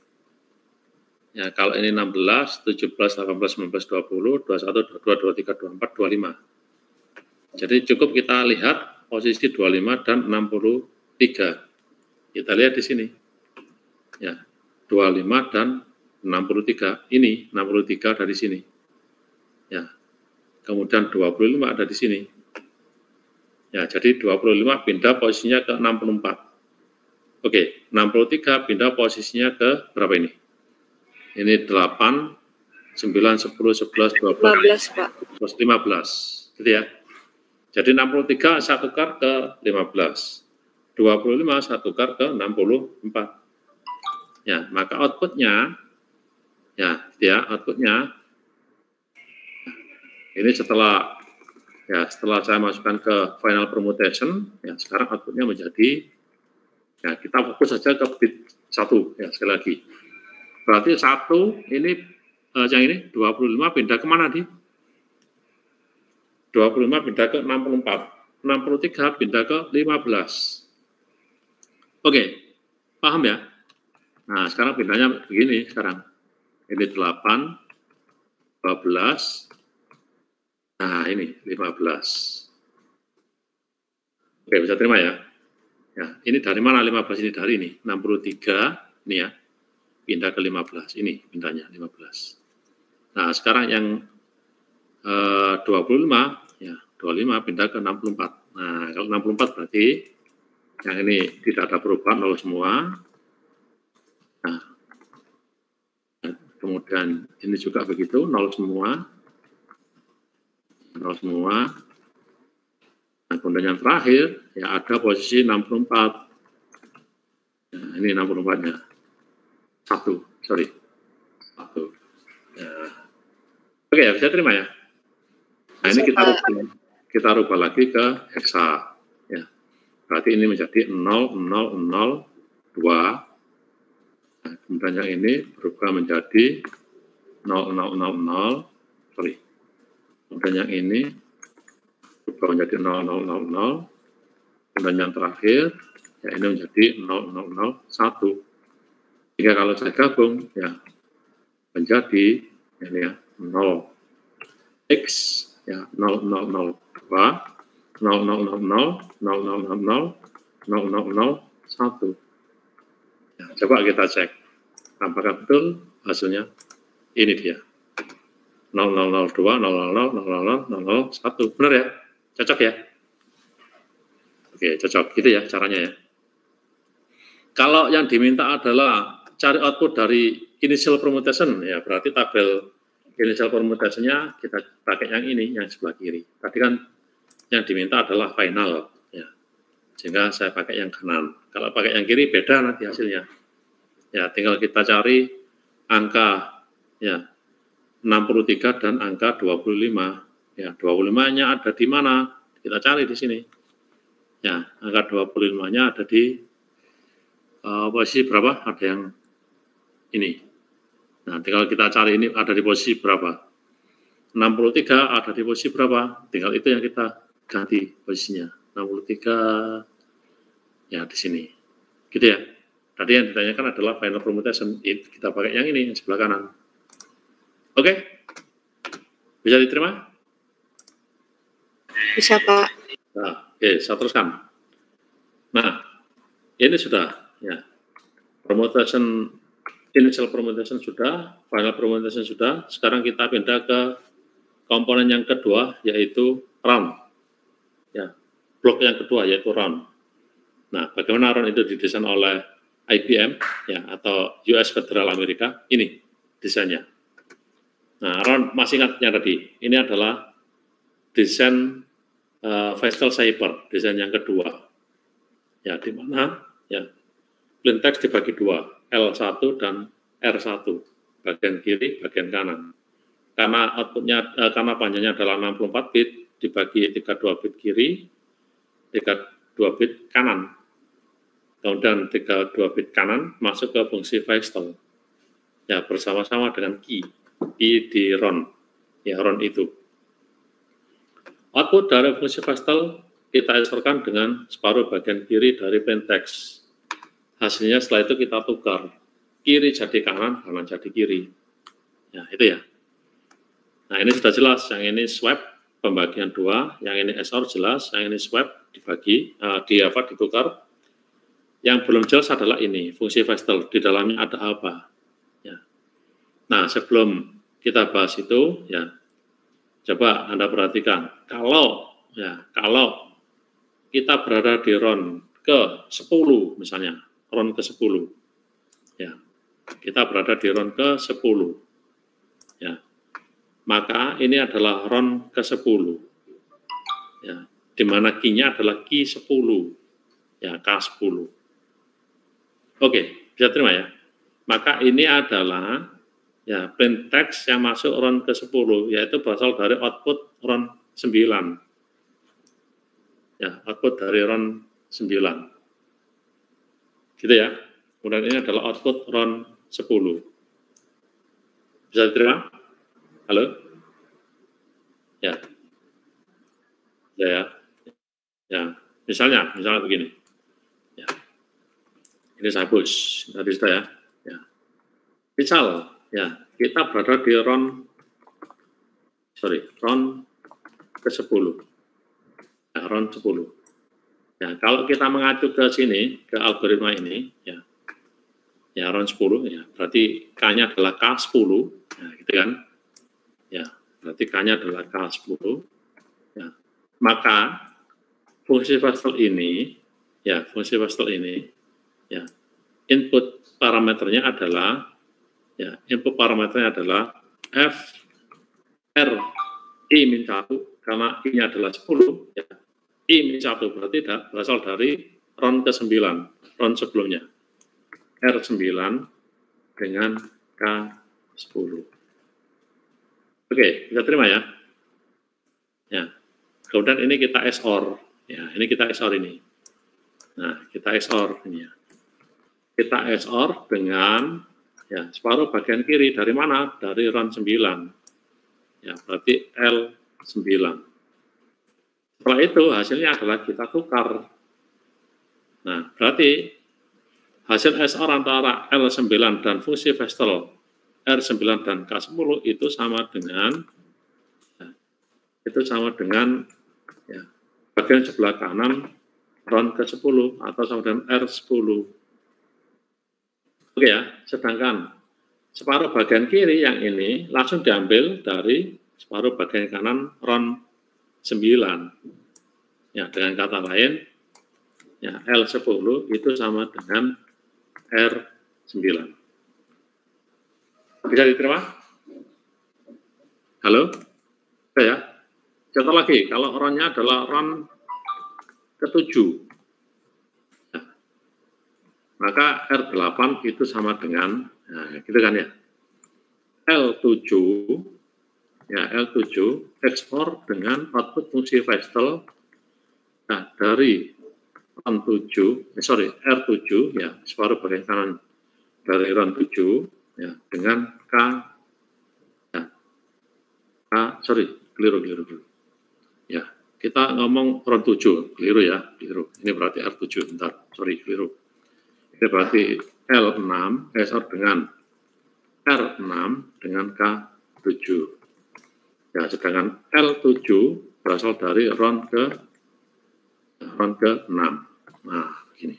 A: Ya, kalau ini 16, 17, 18, 19, 20, 21, 22, 23, 24, 25. Jadi cukup kita lihat posisi 25 dan 63. Kita lihat di sini. Ya, 25 dan 63. Ini 63 dari sini. Ya. Kemudian 25 ada di sini. Ya, jadi 25 pindah posisinya ke 64. Oke, 63 pindah posisinya ke berapa ini? Ini 8, 9, 10, 11, 12,
B: 15, Pak.
A: 15. Gitu ya. Jadi 63 saya tukar ke 15. 25 saya tukar ke 64. Ya, maka outputnya, ya, outputnya ini setelah saya masukkan ke final permutation, ya sekarang outputnya menjadi, ya kita fokus saja ke bit 1, ya sekali lagi. Berarti 1 ini, yang ini 25 pindah kemana di? 25 pindah ke 64, 63 pindah ke 15. Oke, paham ya? Nah, sekarang pindahnya begini sekarang. Ini 8, 12, nah ini 15. Oke, bisa terima ya? Ya, ini dari mana 15 ini? Dari ini, 63, ini ya, pindah ke 15, ini pindahnya 15. Nah, sekarang yang 25, ya 25 pindah ke 64. Nah, kalau 64 berarti yang ini tidak ada perubahan, 0 semua. Nah, kemudian ini juga begitu, 0 semua. 0 semua. Nah, kemudian yang terakhir, ya ada posisi 64. Nah, ini 64-nya. 1. Ya. Oke, ya, bisa terima ya? Nah, ini kita rubah lagi ke hexa. Ya. Berarti ini menjadi 0, 0, 0, 2. Nah, kemudian yang ini berubah menjadi 0, 0, 0, 0. Kemudian yang ini berubah menjadi 0, 0, 0, 0. Kemudian yang terakhir, ya ini menjadi 0, 0, 0, 1. Jika kalau saya gabung, ya menjadi ini ya 0 x, ya 0, 0, 0, 2, 0, 0, 0, 0, 0, 0, 0, 0, 0, 0, 0, 1. Ya, coba kita cek apakah betul hasilnya. Ini dia 0002, 000, 000, 001. Benar ya? Cocok ya? Oke, cocok. Gitu ya caranya ya. Kalau yang diminta adalah cari output dari initial permutation, ya berarti tabel initial permutation-nya kita pakai yang ini, yang sebelah kiri. Tadi kan yang diminta adalah final, ya. Sehingga saya pakai yang kanan. Kalau pakai yang kiri beda nanti hasilnya. Ya, tinggal kita cari angka ya 63 dan angka 25. Ya, 25-nya ada di mana? Kita cari di sini. Ya, angka 25-nya ada di posisi berapa? Ada yang ini. Nah, tinggal kita cari ini ada di posisi berapa. 63 ada di posisi berapa? Tinggal itu yang kita ganti posisinya. 63 ya di sini. Gitu ya. Tadi yang ditanyakan adalah final permutation. Kita pakai yang ini, yang sebelah kanan. Oke? Bisa diterima?
B: Bisa, Pak.
A: Nah, oke, saya teruskan. Nah, ini sudah ya. Permutation, initial permutation sudah, final permutation sudah. Sekarang kita pindah ke komponen yang kedua, yaitu round. Ya, blok yang kedua yaitu round. Nah, bagaimana round itu didesain oleh IBM ya atau US Federal Amerika? Ini desainnya. Nah, round masih ingatnya tadi. Ini adalah desain Vestel Cyber, desain yang kedua. Ya, di mana ya plain text dibagi dua, L1 dan R1, bagian kiri, bagian kanan. Karena outputnya, karena panjangnya adalah 64 bit, dibagi 32 bit kiri, 32 bit kanan. Kemudian 32 bit kanan masuk ke fungsi Vestel. Ya, bersama-sama dengan key di RON. Ya, RON itu. Output dari fungsi Vestel kita esorkan dengan separuh bagian kiri dari plain text. Hasilnya setelah itu kita tukar. Kiri jadi kanan, kanan jadi kiri. Ya, itu ya. Nah, ini sudah jelas. Yang ini swap, pembagian dua. Yang ini ESOR jelas. Yang ini swap, dibagi, ditukar. Yang belum jelas adalah ini, fungsi Vestel. Di dalamnya ada apa. Ya. Nah, sebelum kita bahas itu, ya, coba Anda perhatikan. Kalau kita berada di RON ke 10, misalnya, RON ke 10. Ya, kita berada di RON ke 10. Ya, maka ini adalah RON ke 10. Ya, di mana key-nya adalah key 10. Ya, K10. Oke, bisa terima ya. Maka ini adalah ya plain text yang masuk RON ke-10, yaitu berasal dari output RON 9. Ya, output dari RON 9. Gitu ya. Kemudian ini adalah output RON 10. Bisa diterima? Halo? Ya. Ya. Ya. Misalnya begini. Ya. Ini saya push. Tadi sudah ya. Ya. Misal, ya, kita berada di RON ke-10. Ya, RON 10. Ya, kalau kita mengacu ke sini, ke algoritma ini, ya RON 10, ya, berarti K-nya adalah K10, ya, gitu kan? Ya, berarti K-nya adalah K10. Ya, maka fungsi Pascal ini, ya, input parameternya adalah, F R I-1, karena I-nya adalah 10, ya, I-1 berarti berasal dari RON ke-9, RON sebelumnya. R9 dengan K10. Oke, bisa terima ya? Ya. Kemudian ini kita XOR. Ya, ini kita XOR ini. Nah, kita XOR ini ya. Kita XOR dengan separuh bagian kiri dari mana? Dari RON 9. Ya, berarti L9. Setelah itu hasilnya adalah kita tukar. Nah, berarti hasil XOR antara L9 dan fungsi Vestel R9 dan K10 itu sama dengan bagian sebelah kanan RON ke-10 atau sama dengan R10. Oke ya, sedangkan separuh bagian kiri yang ini langsung diambil dari separuh bagian kanan RON 9. Ya, dengan kata lain, ya, L10 itu sama dengan R9. Bisa diterima? Halo? Oke ya. Contoh lagi, kalau RON-nya adalah RON ke-7, ya, maka R8 itu sama dengan, gitu kan ya, L7, ya, L7 XOR dengan output fungsi Vestel, dari RON 7, R7, ya, separuh bagian kanan dari RON 7, ya, dengan keliru. Ya, kita ngomong RON 7, keliru ya, keliru. Ini berarti R7, bentar, keliru. Ini berarti L6 XOR dengan R6 dengan K7. Ya, sedangkan L7 berasal dari RON ke-6. Nah, begini.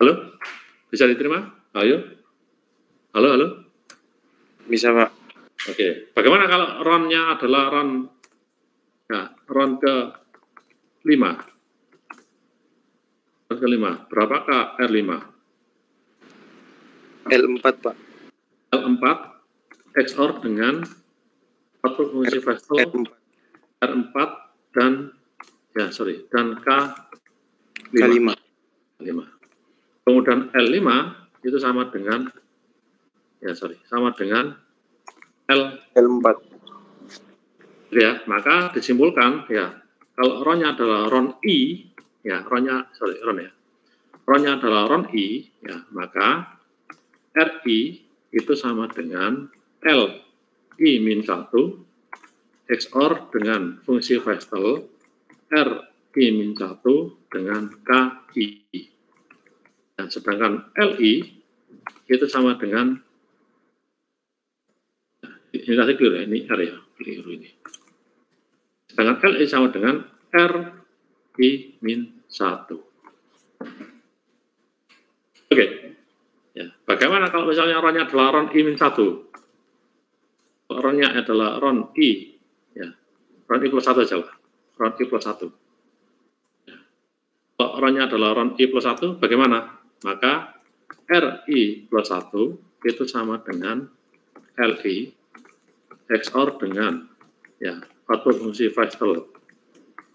A: Halo? Bisa diterima? Ayo. Halo?
C: Bisa, Pak.
A: Oke. Bagaimana kalau RON-nya adalah RON ke-5? RON ke-5. Berapakah R5?
C: L4, Pak.
A: L4 XOR dengan output fungsi Vestel R4 dan K5. Kemudian L5 itu sama dengan L4. Ya, maka disimpulkan ya, kalau RON-nya adalah RON I, ya, RON-nya adalah RON I, ya, maka RI itu sama dengan LI-1 XOR dengan fungsi Vestel RI-1 dengan KI. Dan sedangkan LI itu sama dengan, ini tadi keliru ya, ini R ya, keliru ini. Sedangkan LI sama dengan RI-1. Oke. Ya, bagaimana kalau misalnya RON-nya adalah RON I-1? RON-nya adalah RON I, ya, RON I plus 1 aja lah, RON I plus 1. Ya. Kalau RON-nya adalah RON I plus 1, bagaimana? Maka RI plus 1 itu sama dengan LI XOR dengan, ya, output fungsi Vestel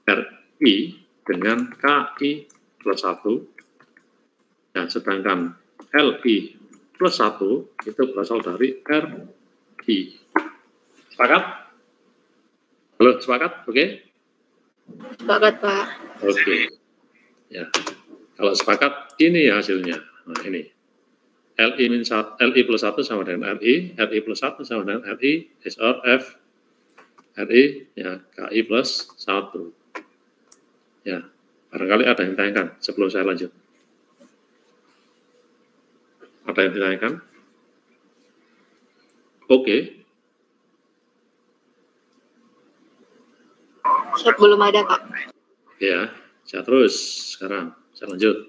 A: RI dengan KI plus 1, ya, sedangkan LI plus 1 itu berasal dari RI. Sepakat? Halo, sepakat? Oke?
B: Sepakat, Pak.
A: Oke. Ya. Kalau sepakat, ini hasilnya. Nah, ini. LI plus 1 sama dengan RI plus 1 sama dengan RI, XOR F, RI, ya, KI plus 1. Ya, barangkali ada yang ditanyakan sebelum saya lanjut. Ada yang ditanyakan? Oke.
B: Siap, belum ada, Pak.
A: Ya, saya terus sekarang. Saya lanjut.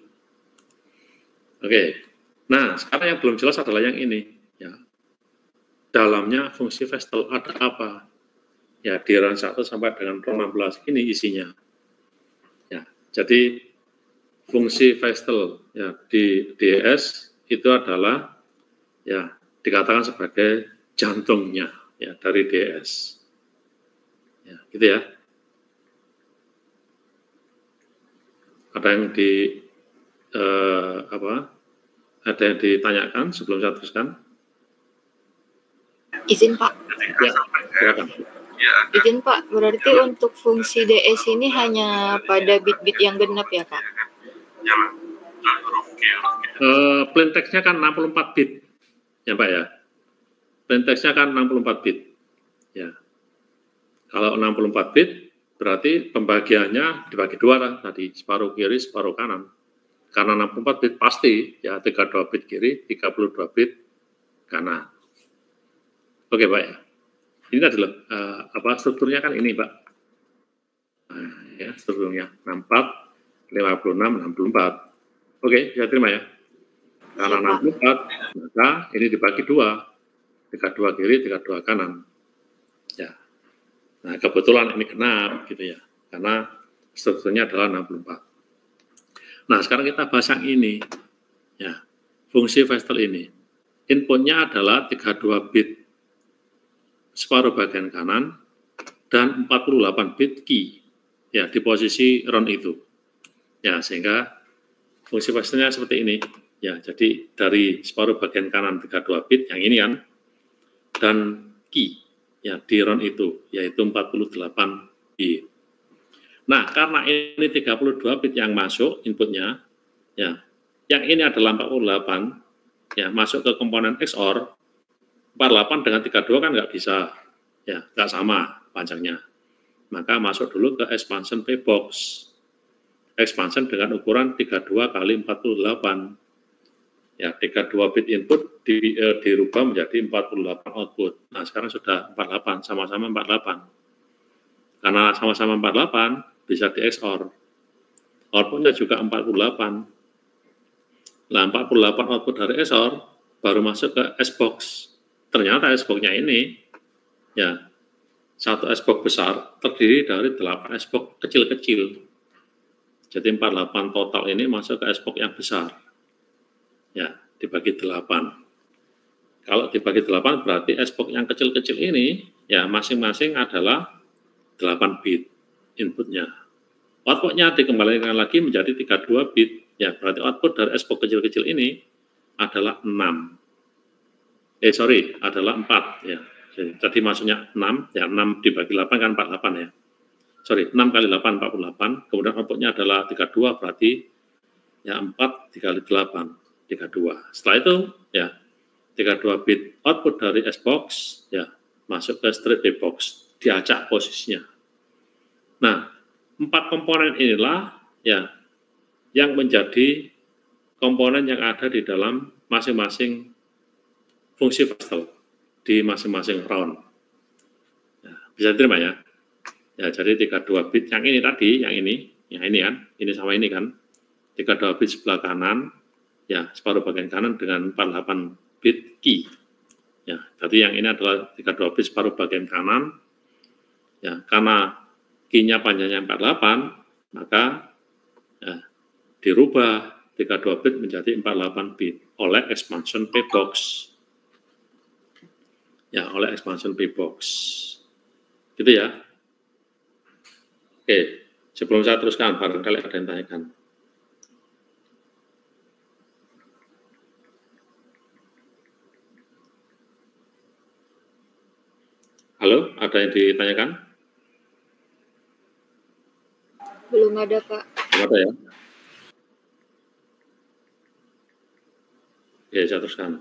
A: Oke. Nah, sekarang yang belum jelas adalah yang ini. Ya. Dalamnya fungsi Vestel ada apa? Ya, di RAN 1 sampai dengan RAN 16 ini isinya. Ya, jadi fungsi Vestel ya di DS itu adalah ya dikatakan sebagai jantungnya ya dari DS. Ya, gitu ya. Ada yang ada yang ditanyakan sebelum saya teruskan?
B: Izin, Pak.
A: Ya, silakan.
B: Izin, Pak. Berarti untuk fungsi DS ini hanya pada bit-bit yang genap ya, Pak?
A: Plain text-nya kan 64 bit, ya Pak ya. Plain text-nya kan 64 bit. Ya. Kalau 64 bit, berarti pembagiannya dibagi dua lah tadi, separuh kiri, separuh kanan. Karena 64 bit pasti, ya 32 bit kiri, 32 bit kanan. Oke Pak ya. Ini adalah strukturnya kan ini Pak. Nah, ya strukturnya 64, 56, 64. Oke, bisa terima ya. Karena 64, maka ini dibagi dua. 32 kiri, 32 kanan. Ya. Nah, kebetulan ini genap gitu ya. Karena strukturnya adalah 64. Nah, sekarang kita bahas yang ini. Ya. Fungsi Vestel ini. Inputnya adalah 32 bit separuh bagian kanan dan 48 bit key. Ya, di posisi RON itu. Ya, sehingga fungsi Vestelnya seperti ini. Ya, jadi dari separuh bagian kanan 32 bit yang ini kan, dan key ya di RON itu yaitu 48 bit. Nah, karena ini 32 bit yang masuk inputnya, ya, yang ini adalah 48, ya masuk ke komponen XOR 48 dengan 32 kan nggak bisa, ya nggak sama panjangnya. Maka masuk dulu ke expansion P-box, expansion dengan ukuran 32 kali 48. Ya, 32 bit input dirubah menjadi 48 output. Nah, sekarang sudah 48, sama-sama 48. Karena sama-sama 48, bisa di XOR. Outputnya juga 48. Nah, 48 output dari XOR, baru masuk ke S-box. Ternyata S-box-nya ini, ya, satu S-box besar terdiri dari 8 S-box kecil-kecil. Jadi 48 total ini masuk ke S-box yang besar. Ya, dibagi 8. Kalau dibagi 8 berarti S-box yang kecil-kecil ini ya masing-masing adalah 8 bit inputnya. Outputnya dikembalikan lagi menjadi 32 bit. Ya, berarti output dari S-box kecil-kecil ini adalah 6. Adalah 4 ya. Jadi masuknya 6, ya 6 dibagi 8 kan 48 ya. 6 kali 8 48, kemudian outputnya adalah 32 berarti ya 4 dikali 8. 32. Setelah itu, ya, 32 bit output dari S-box, ya, masuk ke straight B-box, diacak posisinya. Nah, 4 komponen inilah, ya, yang menjadi komponen yang ada di dalam masing-masing fungsi Vestel, di masing-masing round. Ya, bisa diterima ya? Ya, jadi 32 bit yang ini tadi, yang ini kan, ini sama ini kan, 32 bit sebelah kanan, ya, separuh bagian kanan dengan 48 bit key. Ya, jadi yang ini adalah 32 bit separuh bagian kanan. Ya, karena key-nya panjangnya 48, maka ya, dirubah 32 bit menjadi 48 bit oleh expansion P-box. Ya, oleh expansion P-box. Gitu ya. Oke, sebelum saya teruskan, barangkali ada yang tanyakan. Halo, ada yang ditanyakan?
B: Belum ada, Pak.
A: Belum ada ya? Ya, saya teruskan.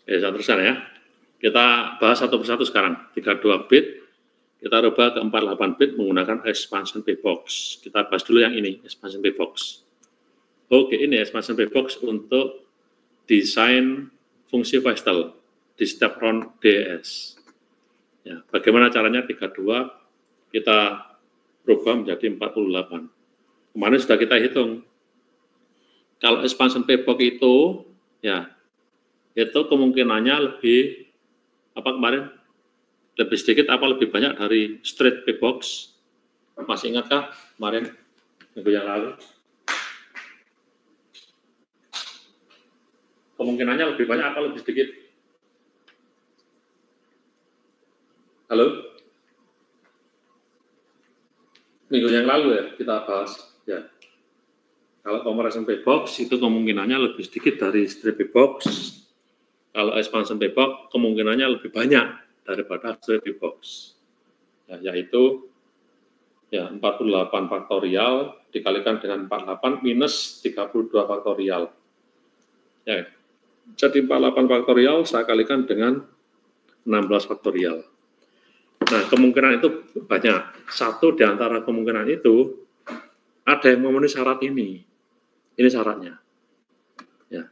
A: Ya, saya teruskan ya. Kita bahas satu persatu sekarang. 32 bit, kita rubah ke 48 bit menggunakan expansion P-box. Kita bahas dulu yang ini, expansion P-box. Oke, ini expansion P-box untuk desain fungsi Vestel di Stepron DES. Ya, bagaimana caranya 32 kita rubah menjadi 48. Kemarin sudah kita hitung. Kalau expansion P-box itu, ya, itu kemungkinannya lebih, apa kemarin? Lebih sedikit apa lebih banyak dari straight P-box? Masih ingatkah kemarin, minggu yang lalu? Kemungkinannya lebih banyak apa lebih sedikit? Halo? Minggu yang lalu ya kita bahas. Ya. Kalau comparison P-box itu kemungkinannya lebih sedikit dari straight P-box. Kalau expansion P-box kemungkinannya lebih banyak daripada straight P-box. Ya, yaitu ya 48 faktorial dikalikan dengan 48 minus 32 faktorial. Ya. Jadi 48 faktorial saya kalikan dengan 16 faktorial. Nah, kemungkinan itu banyak. Satu di antara kemungkinan itu, ada yang memenuhi syarat ini. Ini syaratnya. Ya.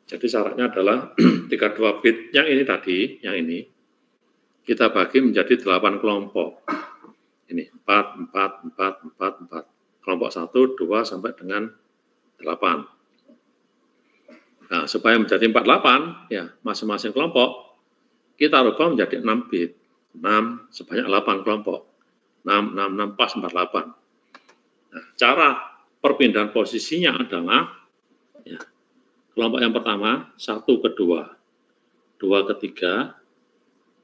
A: Jadi syaratnya adalah 32 bit yang ini tadi, yang ini, kita bagi menjadi 8 kelompok. Ini, 4, 4, 4, 4, 4. Kelompok 1, 2, sampai dengan 8. Nah, supaya menjadi 48, ya, masing-masing kelompok, kita rubah menjadi 6 bit. 6 sebanyak 8 kelompok. 6, 6, 6, pas 48. Nah, cara perpindahan posisinya adalah, ya, kelompok yang pertama, 1 ke 2, 2 ke 3,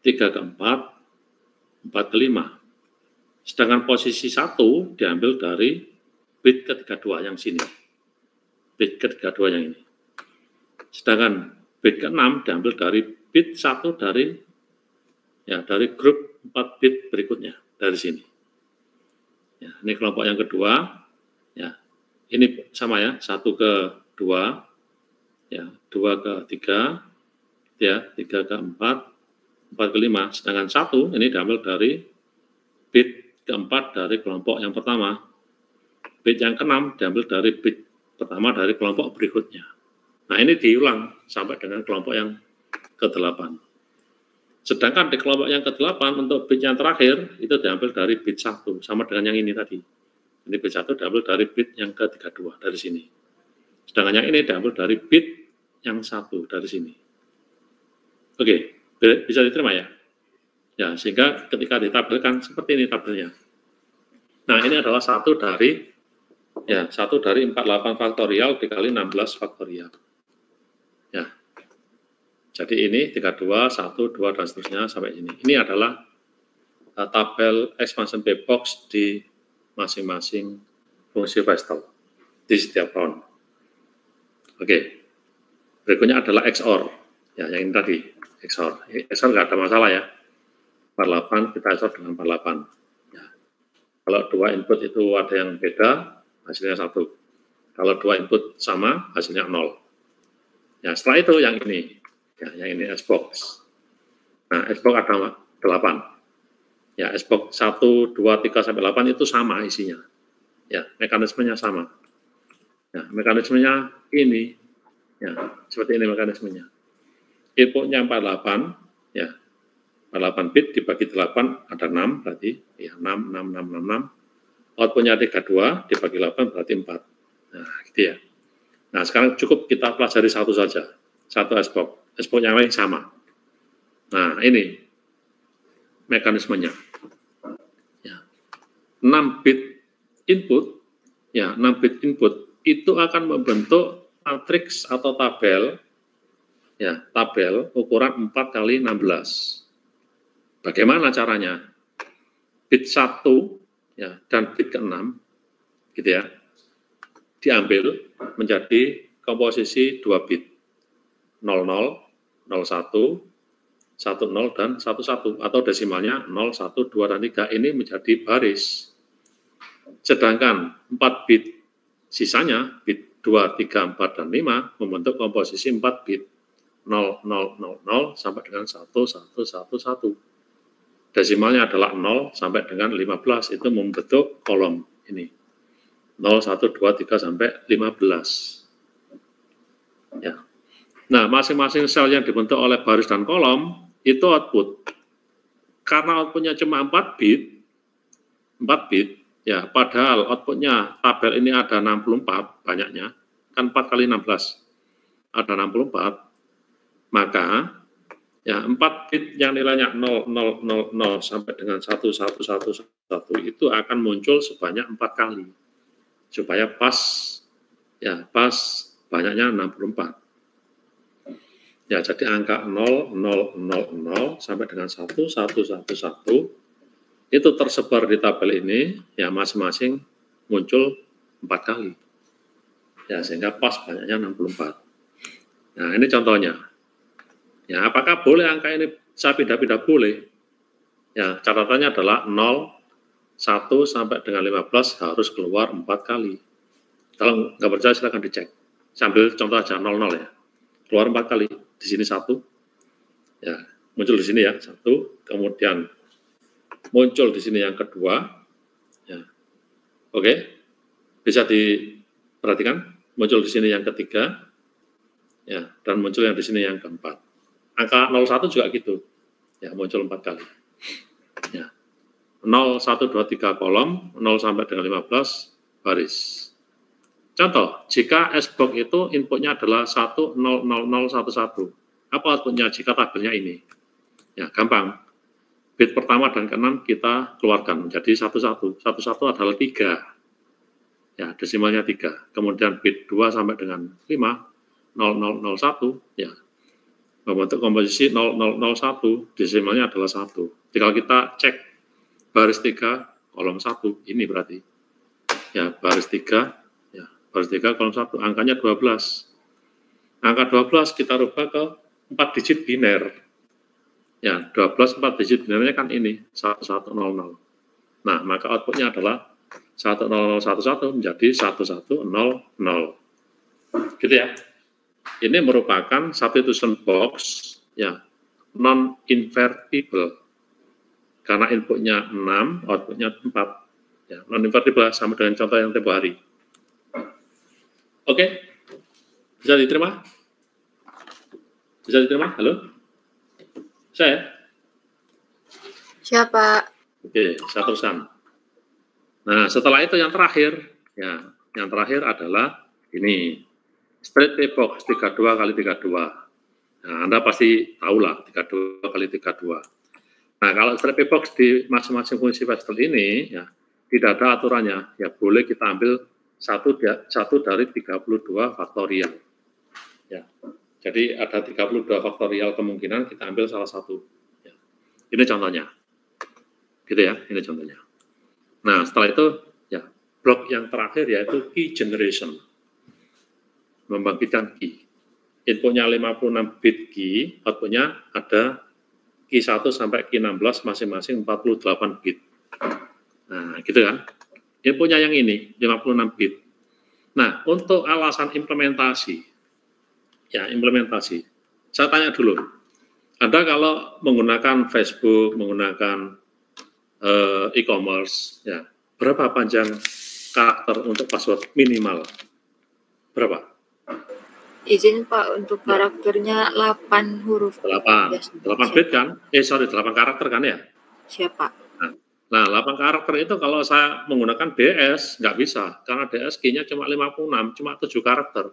A: 3 ke 4, 4 ke 5. Sedangkan posisi 1 diambil dari bit ke-32 yang sini. Bit ke-32 yang ini. Sedangkan bit ke-6 diambil dari bit 1 dari, ya, dari grup 4 bit berikutnya dari sini. Ya, ini kelompok yang kedua, ya, ini sama ya, 1 ke 2, ya, 2 ke 3, ya, 3 ke 4, 4 ke 5, sedangkan 1 ini diambil dari bit keempat dari kelompok yang pertama, bit yang ke-6 diambil dari bit pertama dari kelompok berikutnya. Nah, ini diulang sampai dengan kelompok yang ke-8. Sedangkan di kelompok yang ke-8 untuk bit yang terakhir itu diambil dari bit 1, sama dengan yang ini tadi. Ini bit 1 diambil dari bit yang ke-32 dari sini. Sedangkan yang ini diambil dari bit yang 1 dari sini. Oke, bisa diterima ya? Ya, sehingga ketika ditabelkan seperti ini tabelnya. Nah, ini adalah 1 dari 48 faktorial dikali 16 faktorial. Ya. Jadi ini 32, 1, 2, dan seterusnya sampai ini. Ini adalah tabel expansion P-box di masing-masing fungsi Vestel di setiap round. Oke. Berikutnya adalah XOR. Ya, yang ini tadi, XOR. XOR nggak ada masalah ya. 48 kita XOR dengan 48. Ya. Kalau 2 input itu ada yang beda, hasilnya 1. Kalau 2 input sama, hasilnya 0. Ya, setelah itu yang ini. Ya, yang ini S-box. Nah, S-box ada 8. Ya, S-box 1, 2, 3, sampai 8 itu sama isinya. Ya, mekanismenya sama. Ya, mekanismenya ini. Ya, seperti ini mekanismenya. Inputnya 48, ya. 48 bit dibagi 8 ada 6 berarti. Ya, 6, 6, 6, 6, 6. Outputnya 32 dibagi 8 berarti 4. Nah, gitu ya. Nah, sekarang cukup kita pelajari satu saja. Satu S-box. S-box yang lain sama. Nah, ini mekanismenya. Ya. 6 bit input, ya, 6 bit input itu akan membentuk matriks atau tabel, ya, tabel ukuran 4 kali 16. Bagaimana caranya? Bit 1, ya, dan bit ke-6, gitu ya, diambil menjadi komposisi 2 bit. 00, 01, 10, dan 11, atau desimalnya 0, 1, 2, dan 3. Ini menjadi baris. Sedangkan 4 bit sisanya, bit 2, 3, 4, dan 5, membentuk komposisi 4 bit. 0, 0, 0, 0, sampai dengan 1, 1, 1, 1. Desimalnya adalah 0 sampai dengan 15, itu membentuk kolom ini. 0, 1, 2, 3, sampai 15. Ya. Nah, masing-masing sel yang dibentuk oleh baris dan kolom, itu output. Karena outputnya cuma 4 bit, ya, padahal outputnya tabel ini ada 64 banyaknya, kan 4 kali 16, ada 64, maka ya 4 bit yang nilainya 0, 0, 0, 0 sampai dengan 1, 1, 1, 1 itu akan muncul sebanyak 4 kali, supaya pas, ya pas banyaknya 64. Ya, jadi angka 0, 0, 0, 0 sampai dengan 1, 1, 1, 1 itu tersebar di tabel ini, ya masing-masing muncul 4 kali. Ya, sehingga pas banyaknya 64. Nah, ini contohnya. Ya, apakah boleh angka ini saya pindah-pindah? Boleh. Ya, catatannya adalah 0, 1 sampai dengan 15 harus keluar 4 kali. Kalau nggak percaya silahkan dicek. Sambil contoh aja 00 ya. Keluar 4 kali. Di sini 1, ya muncul di sini ya 1, kemudian muncul di sini yang kedua, ya oke, bisa diperhatikan muncul di sini yang ketiga, ya dan muncul yang di sini yang keempat. Angka 01 juga gitu, ya muncul 4 kali, ya 0, 1, 2, 3 kolom, 0 sampai dengan 15 baris. Contoh, jika S-box itu inputnya adalah 1, 0, 0, 0, 1, 1. Apa outputnya jika tabelnya ini? Ya, gampang. Bit pertama dan keenam kita keluarkan menjadi 1, 1. 1, 1 adalah 3. Ya, desimalnya 3. Kemudian bit 2 sampai dengan 5, 0, 0, 0, 1. Ya, membentuk komposisi 0, 0, 0, 1. Desimalnya adalah 1. Tinggal kita cek baris 3, kolom 1. Ini berarti. Ya, baris 3. Baris 3 kolom 1, angkanya 12. Angka 12 kita rubah ke 4 digit biner. Ya, 12 4 digit binernya kan ini, 1100. Nah, maka outputnya adalah 10011 menjadi 1100. Gitu ya. Ini merupakan substitution box ya, non invertible. Karena inputnya 6, outputnya 4. Ya, non invertible sama dengan contoh yang tempoh hari. Oke, bisa diterima? Bisa diterima? Halo? Saya?
B: Siapa?
A: Oke, saya teruskan. Nah, setelah itu yang terakhir, ya, yang terakhir adalah ini, straight pay box 32 kali 32. Nah, Anda pasti tahu lah, 32 kali 32. Nah, kalau straight pay box di masing-masing fungsi Pascal ini, ya, tidak ada aturannya, ya boleh kita ambil satu dari 32 faktorial. Ya. Jadi ada 32 faktorial kemungkinan kita ambil salah satu. Ya. Ini contohnya. Gitu ya, ini contohnya. Nah, setelah itu ya blok yang terakhir yaitu key generation. Membangkitkan key. Inputnya 56 bit key, outputnya ada key 1 sampai key 16 masing-masing 48 bit. Nah, gitu kan. Inputnya yang ini, 56 bit. Nah, untuk alasan implementasi, ya implementasi, saya tanya dulu, Anda kalau menggunakan Facebook, menggunakan e-commerce, ya berapa panjang karakter untuk password minimal? Berapa?
B: Izin Pak, untuk karakternya 8 huruf.
A: 8 bit kan? 8 karakter kan ya?
B: Siapa?
A: Nah, 8 karakter itu kalau saya menggunakan DS, nggak bisa. Karena DS key-nya cuma 56, cuma 7 karakter.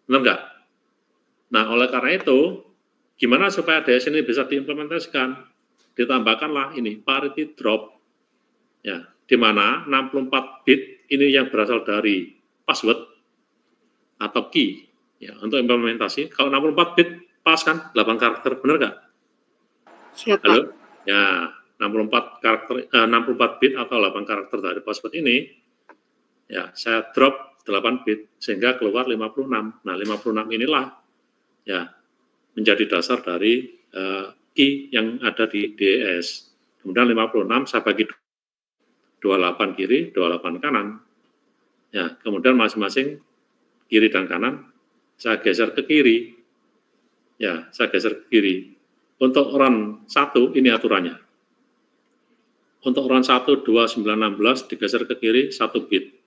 A: Benar nggak? Nah, oleh karena itu, gimana supaya DS ini bisa diimplementasikan? Ditambahkanlah ini, parity drop. Ya, di mana 64 bit ini yang berasal dari password atau key. Ya, untuk implementasi. Kalau 64 bit, pas kan? 8 karakter, benar nggak?
B: Siapa?
A: Halo? Ya, 64 bit atau 8 karakter dari password ini, ya saya drop 8 bit sehingga keluar 56. Nah, 56 inilah ya menjadi dasar dari key yang ada di DES. Kemudian 56 saya bagi 28 kiri, 28 kanan. Ya, kemudian masing-masing kiri dan kanan saya geser ke kiri. Ya, saya geser ke kiri. Untuk run 1 ini aturannya. Untuk run 1 2916 digeser ke kiri 1 bit.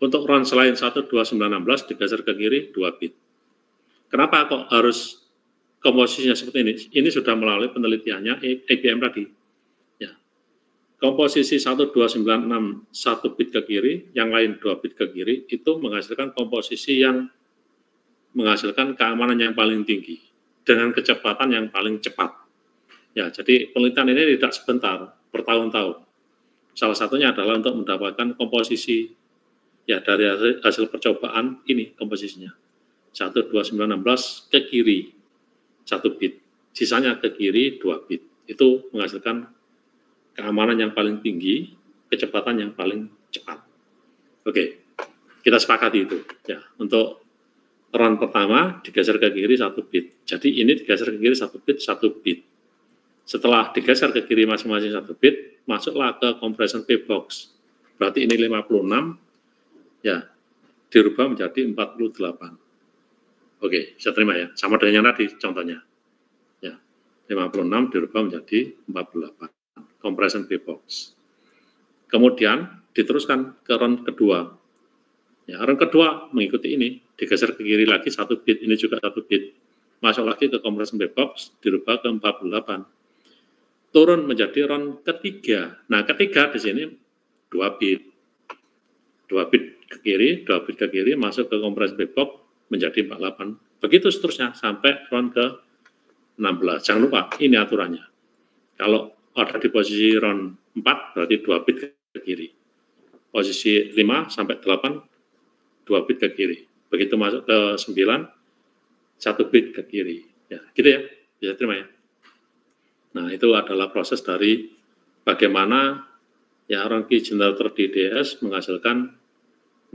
A: Untuk run selain 1 2916 digeser ke kiri 2 bit. Kenapa kok harus komposisinya seperti ini? Ini sudah melalui penelitiannya IBM tadi. Ya. Komposisi 1296 1 bit ke kiri, yang lain 2 bit ke kiri, itu menghasilkan komposisi yang menghasilkan keamanan yang paling tinggi dengan kecepatan yang paling cepat. Ya, jadi penelitian ini tidak sebentar, bertahun-tahun. Salah satunya adalah untuk mendapatkan komposisi ya dari hasil percobaan ini komposisinya. 12916 ke kiri 1 bit, sisanya ke kiri 2 bit. Itu menghasilkan keamanan yang paling tinggi, kecepatan yang paling cepat. Oke, kita sepakati itu. Ya, untuk run pertama digeser ke kiri 1 bit. Jadi ini digeser ke kiri 1 bit, 1 bit. Setelah digeser ke kiri masing-masing 1 bit, masuklah ke compression P-box. Berarti ini 56, ya, dirubah menjadi 48. Oke, bisa terima ya. Sama dengan yang tadi contohnya. Ya, 56 dirubah menjadi 48. Compression P-box. Kemudian diteruskan ke run kedua. Ya, run kedua mengikuti ini, digeser ke kiri lagi 1 bit, ini juga 1 bit. Masuk lagi ke compression P-box, dirubah ke 48. Turun menjadi run ketiga. Nah, ketiga di sini 2 bit. 2 bit ke kiri, 2 bit ke kiri, masuk ke compression P-box menjadi 48. Begitu seterusnya sampai run ke 16. Jangan lupa, ini aturannya. Kalau ada di posisi run 4, berarti 2 bit ke kiri. Posisi 5 sampai 8, 2 bit ke kiri. Begitu masuk ke 9, 1 bit ke kiri. Ya, gitu ya. Bisa terima ya. Nah, itu adalah proses dari bagaimana ya round key generator di DS menghasilkan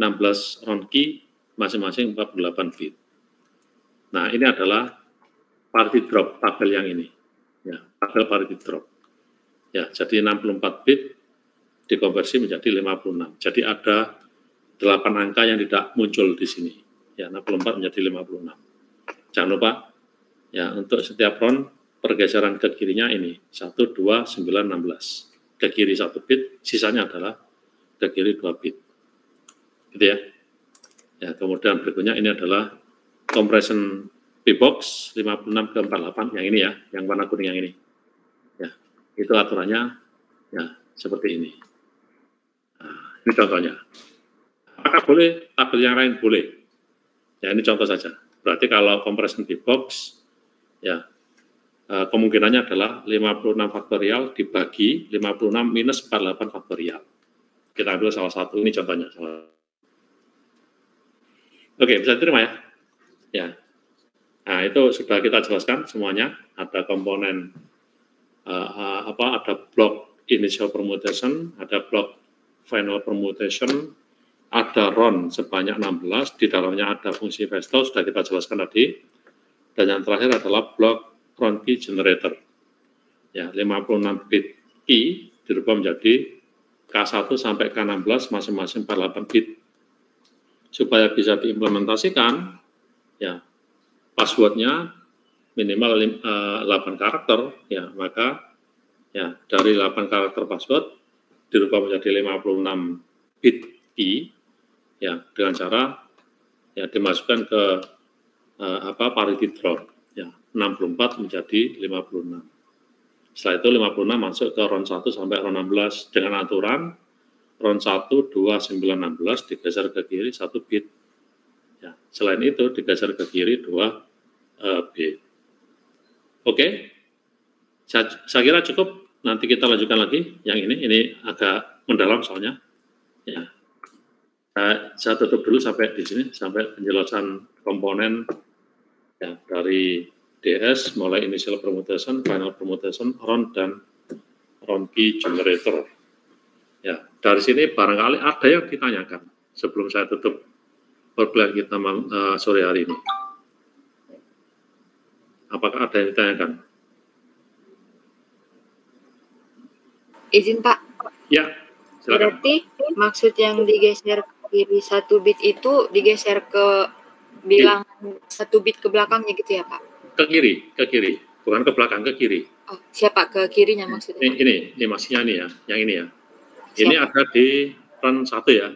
A: 16 round key masing-masing 48 bit. Nah, ini adalah parity drop tabel yang ini. Ya, tabel parity drop. Ya, jadi 64 bit dikonversi menjadi 56. Jadi ada 8 angka yang tidak muncul di sini. Ya, 64 menjadi 56. Jangan lupa ya, untuk setiap round pergeseran ke kirinya ini 1, 2, 9, 16. Ke kiri 1 bit, sisanya adalah ke kiri 2 bit. Gitu ya. Ya, kemudian berikutnya ini adalah compression P-box 56 ke 48 yang ini ya, yang warna kuning yang ini. Ya, itu aturannya ya seperti ini. Nah, ini contohnya. Apakah boleh tabel yang lain? Boleh. Ya, ini contoh saja. Berarti kalau compression P-box ya kemungkinannya adalah 56 faktorial dibagi 56 minus 48 faktorial. Kita ambil salah satu, ini contohnya. Oke, bisa diterima ya? Ya. Nah, itu sudah kita jelaskan semuanya. Ada komponen, ada blok initial permutation, ada blok final permutation, ada run sebanyak 16, di dalamnya ada fungsi Vestal, sudah kita jelaskan tadi. Dan yang terakhir adalah blok round key generator. Ya, 56 bit key dirubah menjadi K1 sampai K16 masing-masing 48 bit. Supaya bisa diimplementasikan, ya, passwordnya minimal 8 karakter, ya, maka ya dari 8 karakter password dirubah menjadi 56 bit key, ya, dengan cara ya dimasukkan ke parity drop. Ya, 64 menjadi 56. Setelah itu 56 masuk ke round 1 sampai round 16 dengan aturan round 1, 2, 9, 16 digeser ke kiri 1 bit. Ya, selain itu digeser ke kiri 2 bit. Oke, saya kira cukup. Nanti kita lanjutkan lagi. Yang ini agak mendalam soalnya. Ya, saya tutup dulu sampai di sini, sampai penjelasan komponen ya, dari DS, mulai initial permutation, final permutation, round, dan round key generator. Ya, dari sini barangkali ada yang ditanyakan sebelum saya tutup perkuliahan kita sore hari ini. Apakah ada yang ditanyakan?
B: Izin Pak,
A: Ya, silakan.
B: berarti maksud yang digeser ke kiri 1 bit itu digeser ke bilangan 1 bit ke belakangnya gitu ya Pak?
A: Ke kiri, bukan ke belakang, ke kiri.
B: Oh, siapa ke kirinya maksudnya? Pak?
A: Ini masihnya nih ya, yang ini ya. Ini
B: Siapa?
A: ada di run 1 ya,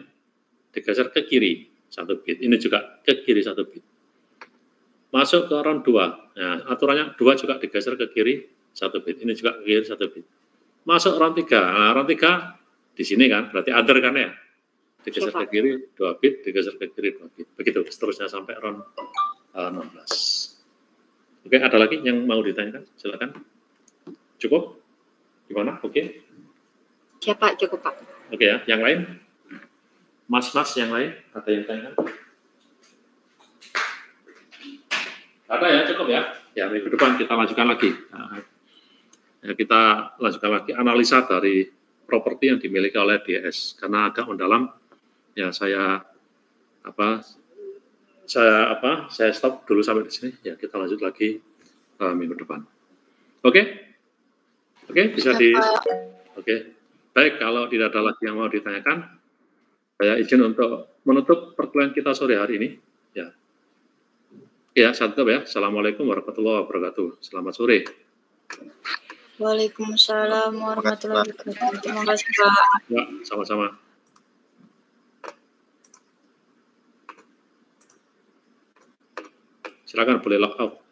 A: digeser ke kiri 1 bit. Ini juga ke kiri 1 bit. Masuk ke run 2. Nah, aturannya 2 juga digeser ke kiri 1 bit. Ini juga ke kiri 1 bit. Masuk run 3. Nah, run 3 di sini kan, berarti other kan ya. Digeser ke kiri 2 bit, digeser ke kiri 2 bit. Begitu seterusnya sampai run 16. Oke, ada lagi yang mau ditanyakan? Silakan. Cukup? Gimana? Oke.
B: Siapa? Cukup Pak.
A: Oke ya, yang lain? Mas-mas yang lain? Ada yang tanya? Ada ya, cukup ya. Ya, minggu depan kita lanjutkan lagi. Nah, ya, kita lanjutkan lagi analisa dari properti yang dimiliki oleh DS. Karena agak mendalam, ya saya stop dulu sampai di sini. Ya, kita lanjut lagi minggu depan. Oke? Oke, bisa di... Oke. Baik, kalau tidak ada lagi yang mau ditanyakan, saya izin untuk menutup perkuliahan kita sore hari ini. Ya, ya, satu ya. Assalamualaikum warahmatullahi wabarakatuh. Selamat sore.
B: Waalaikumsalam warahmatullahi wabarakatuh. Terima kasih Pak.
A: Ya, sama-sama. Silakan boleh log out.